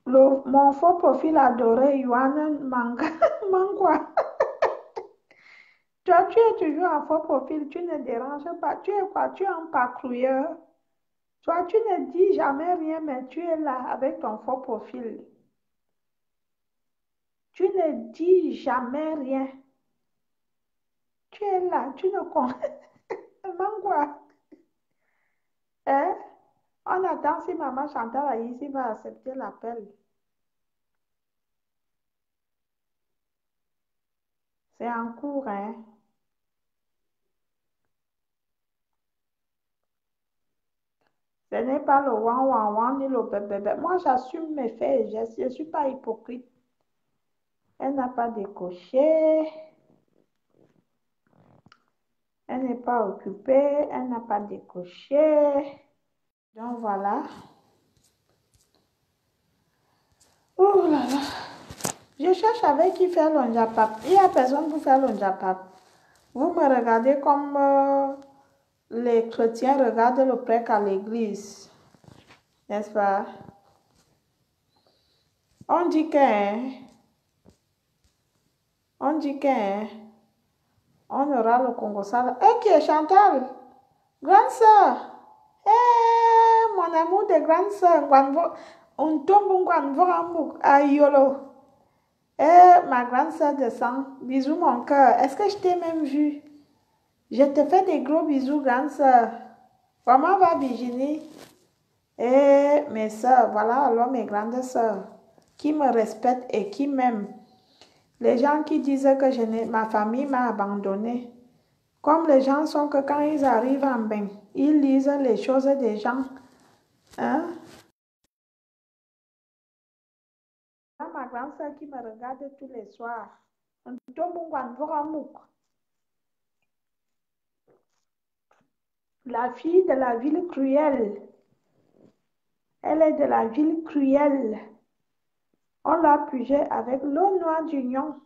Mon faux profil adoré, Yohan Mangwa. Toi, tu es toujours en faux profil, tu ne déranges pas. Tu es quoi? Tu es un patrouilleur. Toi, tu ne dis jamais rien, mais tu es là avec ton faux profil. Tu ne dis jamais rien. Tu es là, tu ne connais. Mangwa. Hein? On attend si maman Chantal ici va accepter l'appel. C'est en cours, hein? Ce n'est pas le wan wan wan ni le bébé. Moi, j'assume mes faits et gestes. Je ne suis pas hypocrite. Elle n'a pas décoché. Elle n'est pas occupée. Elle n'a pas décoché. Donc voilà. Oh là là. Je cherche avec qui faire le njapap. Il n'y a personne pour faire le njapap. Vous me regardez comme les chrétiens regardent le prêtre à l'église. N'est-ce pas? On dit on aura le Congo ça. Et qui est Chantal? Grande sœur. Eh, mon amour de grande sœur. On tombe un Ayolo. Eh, ma grande sœur de sang. Bisous, mon cœur. Est-ce que je t'ai même vu? Je te fais des gros bisous, grande sœur. Comment va Virginie? Eh, mes sœurs, voilà alors mes grandes sœurs qui me respectent et qui m'aiment. Les gens qui disent que ma famille m'a abandonné. Comme les gens sont que quand ils arrivent en bain, ils lisent les choses des gens. Hein? Ma grande sœur qui me regarde tous les soirs. La fille de la ville cruelle. Elle est de la ville cruelle. On l'a pugée avec l'eau noire d'union.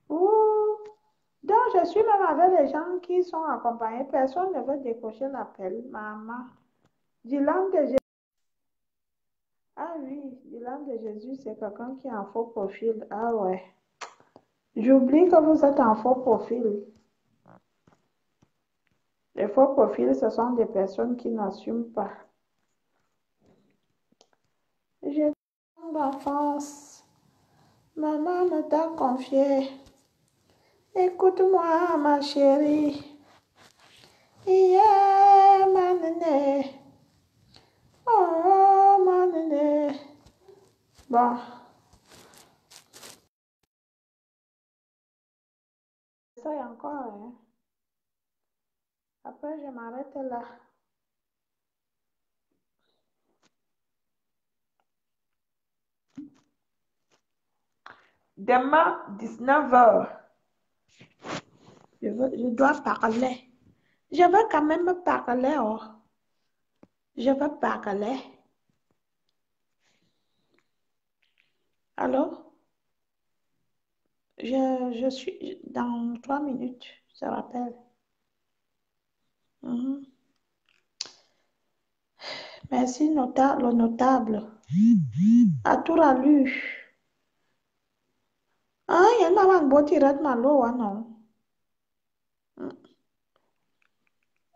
Ouh. Donc, je suis même avec les gens qui sont accompagnés. Personne ne veut décocher l'appel. Maman. Dylan de Jésus. Ah oui, Dylan de Jésus, c'est quelqu'un qui est en faux profil. Ah ouais. J'oublie que vous êtes en faux profil. Les faux profils, ce sont des personnes qui n'assument pas. J'ai d'enfance. Maman me t'a confié. Écoute-moi, ma chérie. Yeah, ma néné. Oh, ma néné. Bon. Ça y est encore, hein. Après, je m'arrête là. Demain, 19h. Je dois parler. Je veux quand même parler, oh. Je veux parler. Allô? Je suis dans 3 minutes, je rappelle. Merci, le notable. À tout rallu. Ah, il y en a un beau tirade malo, non?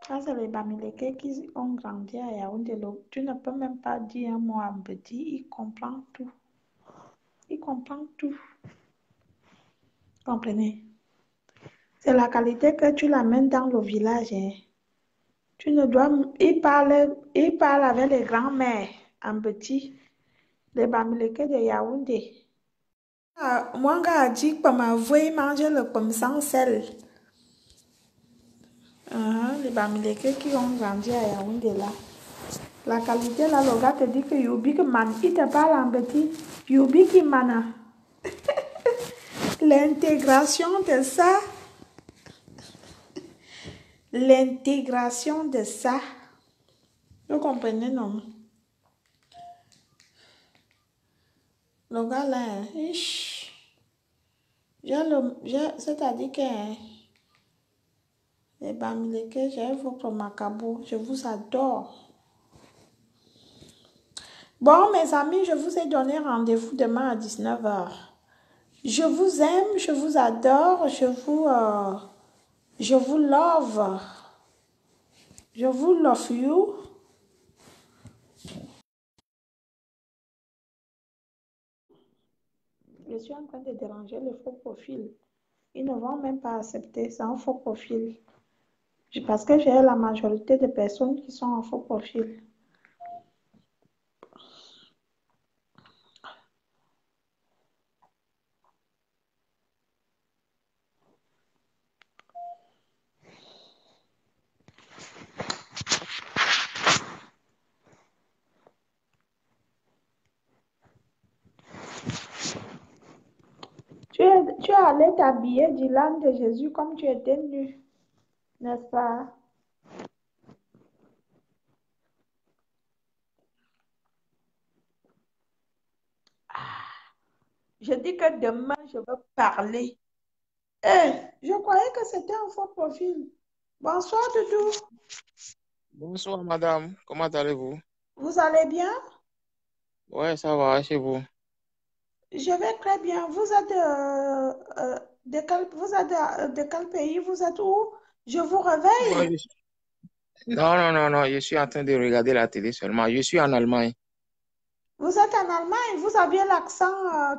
Ça, c'est les Bamileke qui ont grandi à Yaoundé. Tu ne peux même pas dire un mot à un petit, il comprend tout. Il comprend tout. Comprenez? C'est la qualité que tu l'amènes dans le village. Hein. Tu ne dois... il parle avec les grands-mères en petit. Les Bamileke de Yaoundé. Mwanga a dit que ma voix manger le pomme sans sel. Les Bamileke qui ont grandi à Yaoundé là. La qualité là, le gars te dit que Yubi que man, il te parle en petit. Yubi qui mana. L'intégration de ça. L'intégration de ça. Vous comprenez, non? Le gars là, c'est-à-dire que les Bamileke, j'ai votre macabo, je vous adore. Bon, mes amis, je vous ai donné rendez-vous demain à 19h. Je vous aime, je vous adore, je vous love. Je vous love you. Je suis en train de déranger le faux profil. Ils ne vont même pas accepter, c'est un faux profil. Parce que j'ai la majorité des personnes qui sont en faux profil. Tu es allé t'habiller du l'âme de Jésus comme tu étais nu, n'est-ce pas? Je dis que demain, je veux parler. Je croyais que c'était un faux profil. Bonsoir, Doudou. Bonsoir madame, comment allez-vous? Vous allez bien? Ouais, ça va chez vous. Je vais très bien. Vous êtes de quel pays? Vous êtes où? Je vous Moi, réveille. Non, non, non, non, je suis en train de regarder la télé seulement. Je suis en Allemagne. Vous êtes en Allemagne. Vous aviez l'accent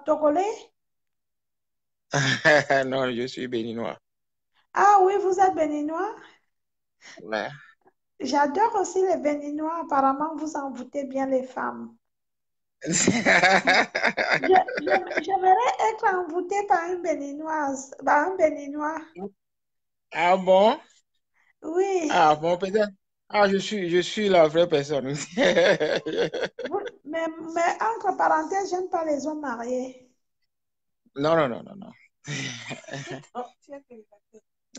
togolais? Non, je suis béninois. Ah oui, vous êtes béninois. Ouais. J'adore aussi les béninois. Apparemment, vous envoûtez bien les femmes. J'aimerais être envoûtée par une béninoise, par un béninois. Ah bon? Oui. Ah bon, peut-être. Ah, je suis la vraie personne. Mais entre parenthèses, j'aime pas les hommes mariés. Non, non, non, non, non.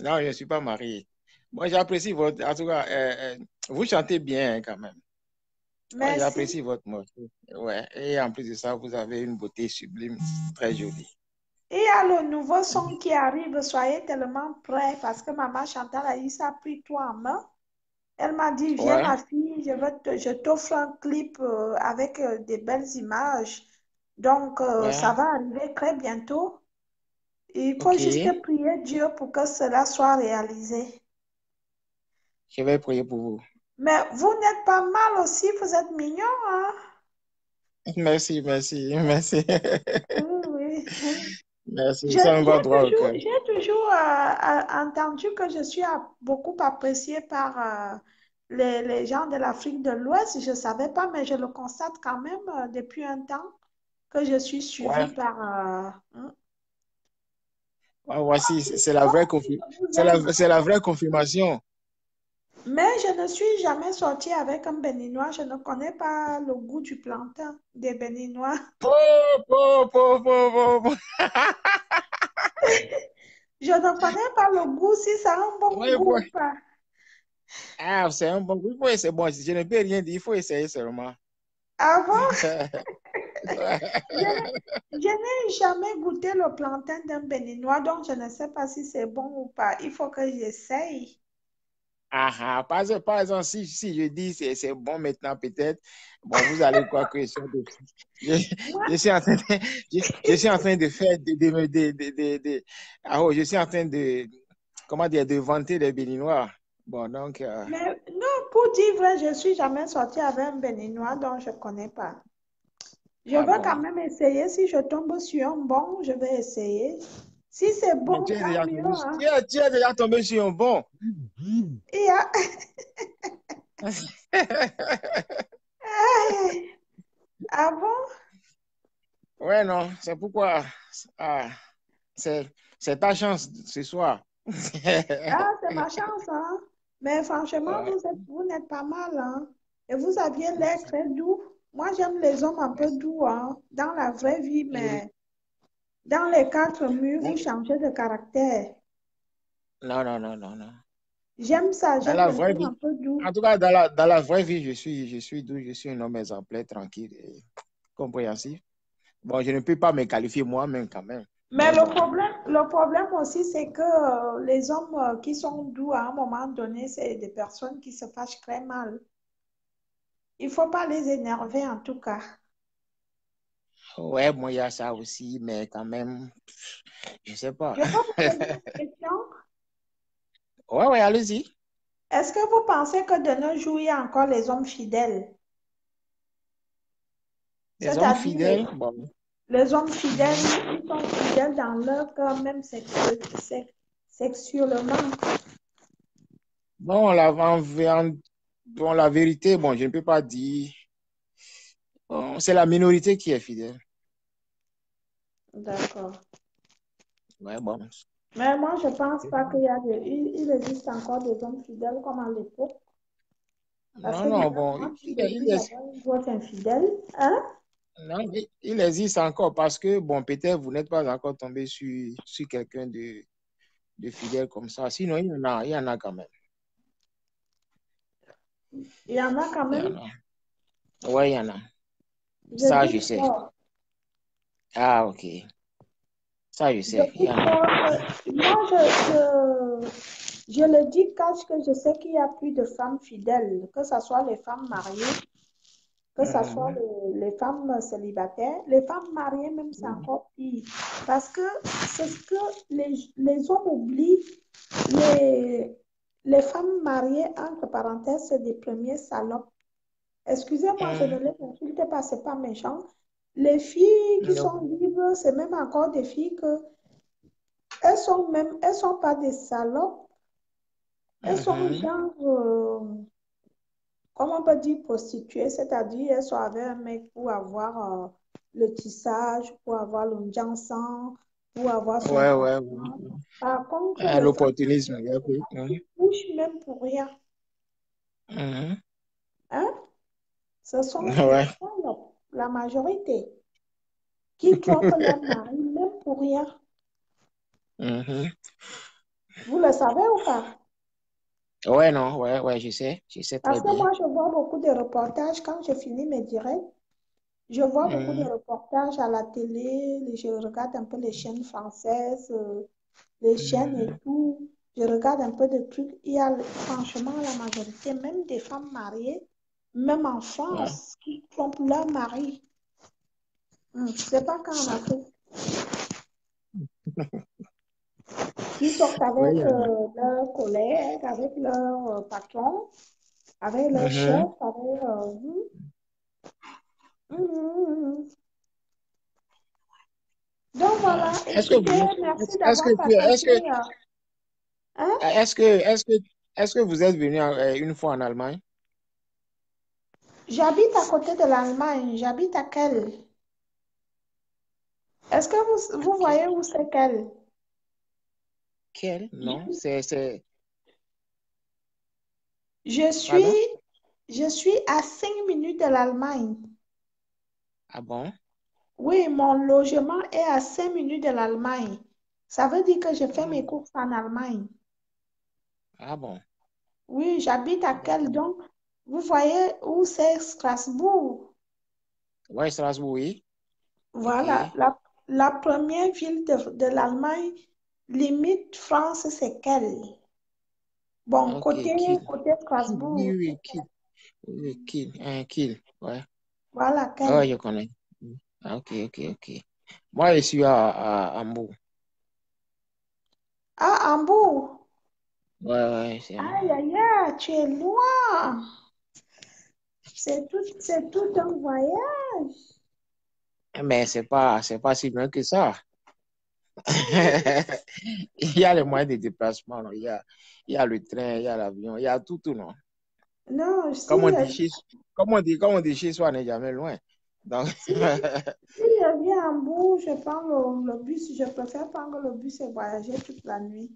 Non, je ne suis pas marié. Moi, j'apprécie votre. En tout cas, vous chantez bien hein, quand même. Ouais, Merci. j'apprécie votre morceau. Ouais. Et en plus de ça, vous avez une beauté sublime, très jolie. Et il y a le nouveau son qui arrive. Soyez tellement prêts parce que maman Chantal a dit ça, a pris toi en main. Elle m'a dit, viens Ouais, ma fille, je t'offre un clip avec des belles images. Donc, ça ouais. va arriver très bientôt. Il faut Ok. juste prier Dieu pour que cela soit réalisé. Je vais prier pour vous. Mais vous n'êtes pas mal aussi, vous êtes mignon, hein? Merci, merci, merci. Oui, oui. Merci, ça me va droit au cœur. J'ai toujours entendu que je suis beaucoup appréciée par les gens de l'Afrique de l'Ouest. Je ne savais pas, mais je le constate quand même depuis un temps que je suis suivie Ouais, par... ouais, voici, moi aussi, je vous aime. c'est la vraie confirmation. Mais je ne suis jamais sortie avec un Béninois. Je ne connais pas le goût du plantain des Béninois. Po, po, po, po, po, po. Je ne connais pas le goût, si ça a un bon Ouais, goût ou pas. ah, c'est un bon goût. Oui, c'est bon. Je ne peux rien dire, il faut essayer seulement. Avant, Ouais. je je n'ai jamais goûté le plantain d'un Béninois, donc je ne sais pas si c'est bon ou pas. Il faut que j'essaye. Ah, ah, par exemple, si je dis c'est bon maintenant, peut-être, bon, vous allez croire que je, Moi, je suis en train de, je suis en train de faire ah, oh, je suis en train de, comment dire, de vanter les Béninois. Bon, donc, mais non, pour dire vrai, je suis jamais sortie avec un Béninois, donc je ne connais pas. Je ah veux quand bon. même essayer. Si je tombe sur un bon, je vais essayer. Si c'est Mais bon, tant mieux, hein. tu es déjà tombé sur un bon. Il y a... Ah bon? Ouais, non, c'est pourquoi ah, c'est ta chance ce soir. Ah, c'est ma chance, hein? Mais franchement, Ouais, vous n'êtes pas mal, hein? Et vous aviez l'air très doux. Moi, j'aime les hommes un peu merci. doux, hein? Dans la vraie vie, Et- mais dans les quatre murs, vous mais- changez de caractère. non, non, non, non, non. J'aime ça, Dans j'aime la les vraie hommes vie, un peu doux. en tout cas, dans la vraie vie, je suis doux, je suis un homme exemplaire, tranquille et compréhensif. Bon, je ne peux pas me qualifier moi-même quand même. Mais Mais bon, le problème aussi, c'est que les hommes qui sont doux à un moment donné, c'est des personnes qui se fâchent très mal. Il ne faut pas les énerver en tout cas. ouais, moi, il y a ça aussi, mais quand même, je sais pas. Je peux vous poser une question? Ouais, ouais, allez-y. Est-ce que vous pensez que de nos jours, il y a encore les hommes fidèles? Les hommes C'est-à-dire fidèles, bon. les hommes fidèles, ils sont fidèles dans leur cœur, même sexuellement. Bon, bon, la vérité, bon, je ne peux pas dire. Bon, c'est la minorité qui est fidèle. D'accord. Ouais, bon. Mais moi, je ne pense pas il existe encore des hommes fidèles comme à l'époque. Parce Non, que non, déjà, bon, moi, si je suis d'avoir une grosse infidèle, hein? non, il existe encore parce que, bon, peut-être vous n'êtes pas encore tombé sur quelqu'un de fidèle comme ça. Sinon, il y en a quand même. Il y en a quand Il y même. en a. Ouais, il y en a. Je Ça, je doute sais. fort. Ah, ok. Ça, je Je sais. Il y doute en a. fort moi, je le dis parce que je sais qu'il y a plus de femmes fidèles, que ce soit les femmes mariées, que ce soit Mhm. les femmes célibataires. Les femmes mariées, même, c'est encore pire. Parce que c'est ce que les hommes oublient. Les, les femmes mariées, entre parenthèses, c'est des premiers salopes. Excusez-moi, je ne Mhm. les insulte pas, c'est pas méchant. Les filles qui sont Non. libres, c'est même encore des filles que elles sont pas des salopes, elles sont Mhm. genre, comment on peut dire prostituées, c'est-à-dire elles sont avec un mec pour avoir le tissage, pour avoir l'onjansan, pour avoir son Ouais, ouais, argent. ouais. Par contre, Ah, les femmes, l'opportunisme, il y a plus. qui couchent même pour rien, Mhm. hein? Ce sont des Ouais. salopes, la majorité, qui trompent leur mari même pour rien. Mhm. Vous le savez ou pas? Ouais, non, ouais, ouais, je sais très Parce que bien. moi, je vois beaucoup de reportages quand je finis mes directs. Je vois beaucoup de Mhm. reportages à la télé. Je regarde un peu les chaînes françaises, les chaînes et Mhm. tout. Je regarde un peu de trucs. Il y a franchement la majorité, même des femmes mariées, même en Ouais. France, qui trompent leur mari. C'est pas qu'en Afrique. Qui sortent Ouais, avec il y en a. leurs collègues, avec leur patron, avec leur chef, Mhm. avec... hum, hum. Donc Ouais. voilà, Est-ce que écoutez, merci est-ce d'avoir que tu partagé. Hein? est-ce que vous êtes venu une fois en Allemagne? J'habite à côté de l'Allemagne. J'habite à Quelle? Est-ce que vous Ok. voyez où c'est Quelle? Quel? Non, Je, je pardon? suis, je suis à 5 minutes de l'Allemagne. Ah bon? Oui, mon logement est à 5 minutes de l'Allemagne. Ça veut dire que je fais Ah, mes courses en Allemagne. ah bon? Oui, j'habite à Quelle. D'accord. Donc, vous voyez où c'est Strasbourg. Ouais, Strasbourg, oui. Ok. Voilà, la première ville de l'Allemagne, limite France, c'est quelle? Bon, Ok, Kiel. côté Kiel, oui, Strasbourg, oui, Kiel. Oui, Kiel. Kiel. Ouais. voilà, Ouais, quelle? je connais. Ah, ok, ok, ok. Moi, je suis à Hambourg. Ah, Hambourg. Ouais, ouais, c'est Aïe, Hambourg. aïe, aïe, tu es loin. C'est tout un voyage. Mais c'est pas si loin que ça. Il y a les moyens de déplacement, non. Il y a le train, il y a l'avion, il y a tout, tout, non. Non, Comme si, on dit chez, comme on dit chez soi, n'est jamais loin. Donc, Si, si je viens à Hambourg, je prends le bus. Je préfère prendre le bus et voyager toute la nuit.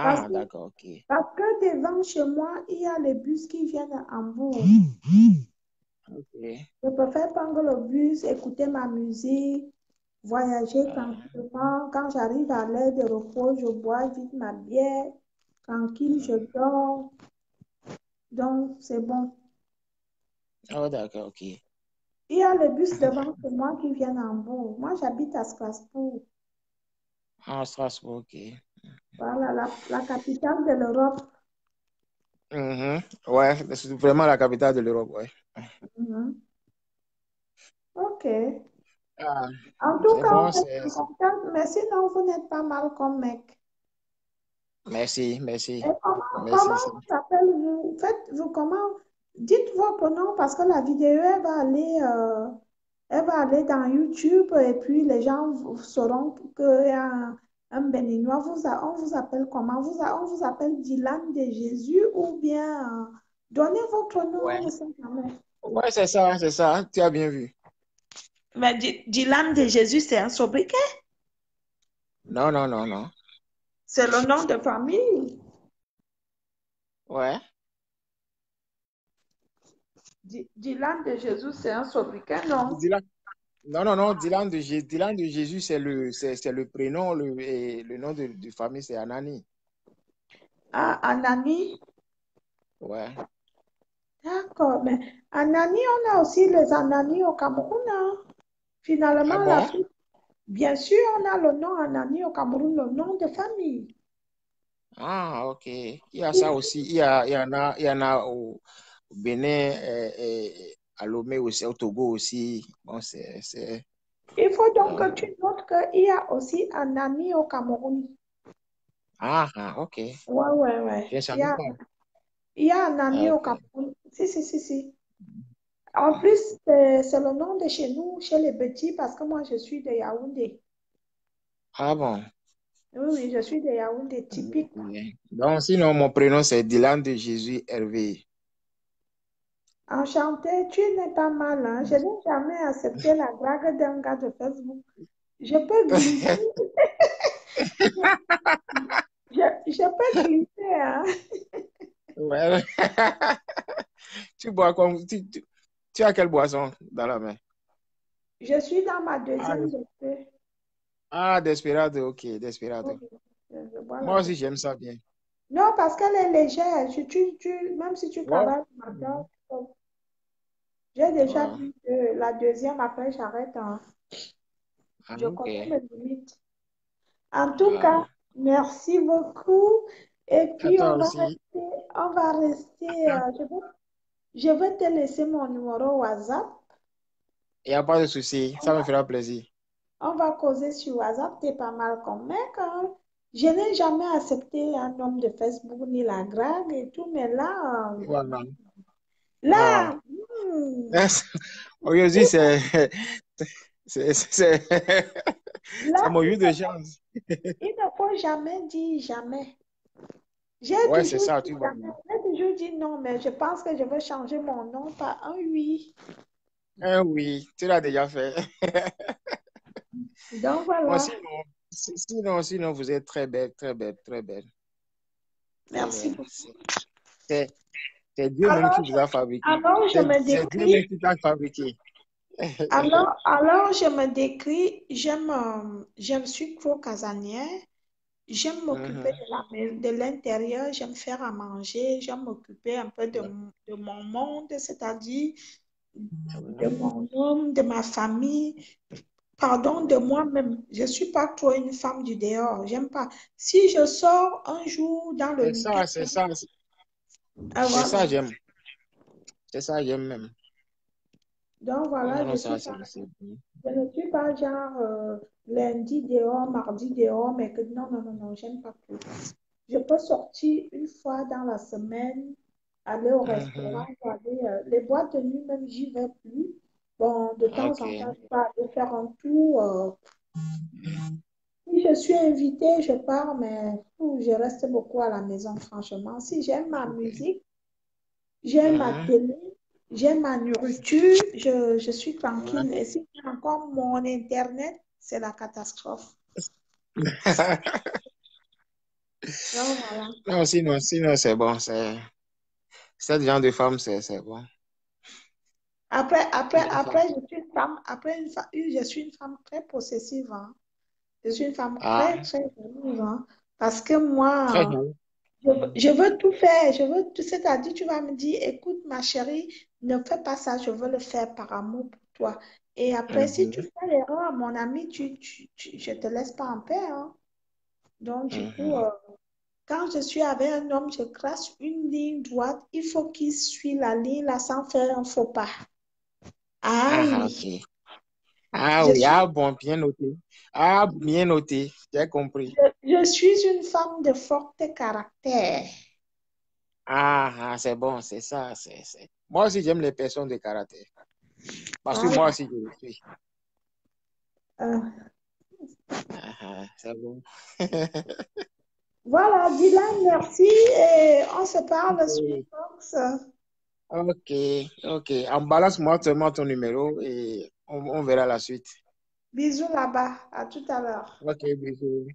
Parce ah, que, d'accord, ok. parce que devant chez moi, il y a les bus qui viennent à Hambourg. Ok. Je préfère prendre le bus, écouter ma musique, voyager Ah, tranquillement. Quand j'arrive à l'heure de repos, je bois vite ma bière. Tranquille, je mhm. dors. Donc, c'est bon. Oh, d'accord, ok. Il y a les bus devant chez moi qui viennent à Hambourg. Moi, j'habite à Strasbourg. Ah, Strasbourg, ok. Voilà, la capitale de l'Europe. Mhm. Ouais, c'est vraiment la capitale de l'Europe, ouais. Mhm. OK. Ah, En tout c'est cas, bon, vous êtes contente, mais sinon, vous n'êtes pas mal comme mec. Merci, Et merci. comment Merci. vous appelez-vous? Faites-vous comment? Dites votre nom parce que la vidéo, elle va aller dans YouTube et puis les gens sauront qu'il y a un Béninois. On vous appelle comment? On vous appelle Dylan de Jésus ou bien donnez votre nom, on Ouais. ne sait jamais. Ouais, c'est ça, c'est ça. Tu as bien vu. Mais Dylan de Jésus, c'est un sobriquet. Non, non, non, non. C'est le nom de famille. Ouais. Dylan de Jésus, c'est un sobriquet, non? Dylan. Non, non, non. Dylan de Jésus, c'est le prénom, et le nom de famille, c'est Anani. Ah, Anani. Ouais. D'accord, mais Anani, on a aussi les Anani au Cameroun, hein. Ah Finalement, bon? bien sûr, on a le nom Anani au Cameroun, le nom de famille. Ah, ok. Il y a ça aussi. Il y en a au Bénin, à Lomé aussi, au Togo aussi. Bon, Il faut donc donc, que tu notes qu'il y a aussi Anani au Cameroun. ok. Ouais, ouais, ouais. Je ne savais pas. Il y a Anani Ah, au ok. Cameroun. Si, si, si, si. En plus, c'est le nom de chez nous, chez les petits, parce que moi, je suis de Yaoundé. Ah bon. Oui, oui, je suis de Yaoundé, typique. Ok. Donc, sinon, mon prénom, c'est Dylan de Jésus Hervé. Enchantée, tu n'es pas mal, hein. Je n'ai jamais accepté la blague d'un gars de Facebook. Je peux glisser, je peux glisser, hein. Ouais. Tu bois tu as quelle boisson dans la main? Je suis dans ma Ah, deuxième bouteille. Desperado, ok, Desperado. Ok, je bois la Moi aussi, deuxième. j'aime ça bien. Non, parce qu'elle est légère. même si tu Ouais. travailles le matin, Mhm. j'ai déjà Ouais. bu la deuxième, après j'arrête, hein. Ah, Je ok. connais mes limites. En tout cas, Ah. merci beaucoup. Et À puis, toi aussi. on va rester, je vais te laisser mon numéro WhatsApp. Il n'y a pas de souci. On Ça me va, fera plaisir. on va causer sur WhatsApp. T'es pas mal comme mec, hein. Je n'ai jamais accepté un homme de Facebook ni la drague et tout, mais là, Voilà. Ah. là, hmm, Aujourd'hui, c'est c'est là, mon jour de chance. il ne faut jamais dire jamais. J'ai Ouais, c'est toujours ça, dit tu vois. jamais. J'ai toujours dit non, mais je pense que je vais changer mon nom par un oui. Oui, tu l'as déjà fait. Donc Bon, voilà. sinon, vous êtes très belle, très belle, très belle, très Merci belle. beaucoup. C'est c'est Dieu même Alors, qui vous a fabriqué. je me C'est Dieu même décris. qui t'a fabriqué. Alors, je me décris. Je suis trop casanière. J'aime m'occuper Mhm. de l'intérieur. J'aime faire à manger. J'aime m'occuper un peu de mon monde, c'est-à-dire de mon homme, de ma famille. Pardon, de moi-même. Je ne suis pas trop une femme du dehors. J'aime pas. Si je sors un jour dans le C'est week-end, ça, c'est ça, c'est voilà. ça, j'aime. C'est ça, j'aime même. Donc Non, voilà, non, ça, c'est bien. je ne suis pas genre lundi dehors, mardi dehors, mais que non, non, non, non, j'aime pas plus. Je peux sortir une fois dans la semaine, aller au restaurant, Mhm. ou aller, les boîtes de nuit, même j'y vais plus. Bon, de temps en temps, Ok. je peux aller faire un tour. Si je suis invitée, je pars, mais je reste beaucoup à la maison, franchement. Si j'aime ma Ok. musique, j'aime ma Mhm. télé, j'ai ma nourriture, je suis Ouais. tranquille. Et si j'ai encore mon Internet, c'est la catastrophe. Donc, voilà. Non, sinon c'est bon. Cette genre de femme, c'est bon. La femme. Après, je suis une femme, je suis une femme très possessive, hein. Je suis une femme Ah, très, très jalouse, hein. Parce que très moi, bien. je veux tout faire. C'est-à-dire, tu vas me dire, écoute, ma chérie, ne fais pas ça, je veux le faire par amour pour toi. Et après, si tu Mhm, fais l'erreur, mon ami, je te laisse pas en paix, hein. Donc, du coup, mhm. quand je suis avec un homme, je trace une ligne droite. Il faut qu'il suive la ligne là sans faire un faux pas. Ah Ah, oui, ok. Ah je oui, suis, ah bon, bien noté. Ah, bien noté. J'ai compris. je suis une femme de fort caractère. Ah, c'est bon, c'est ça. Moi aussi, j'aime les personnes de caractère. Parce que moi Voilà. aussi, je le suis. Euh, C'est bon. voilà, Dylan, merci et on se parle Ok, suivant. ok. Ok. Emballasse-moi seulement ton numéro et on verra la suite. Bisous là-bas, à tout à l'heure. Ok, bisous.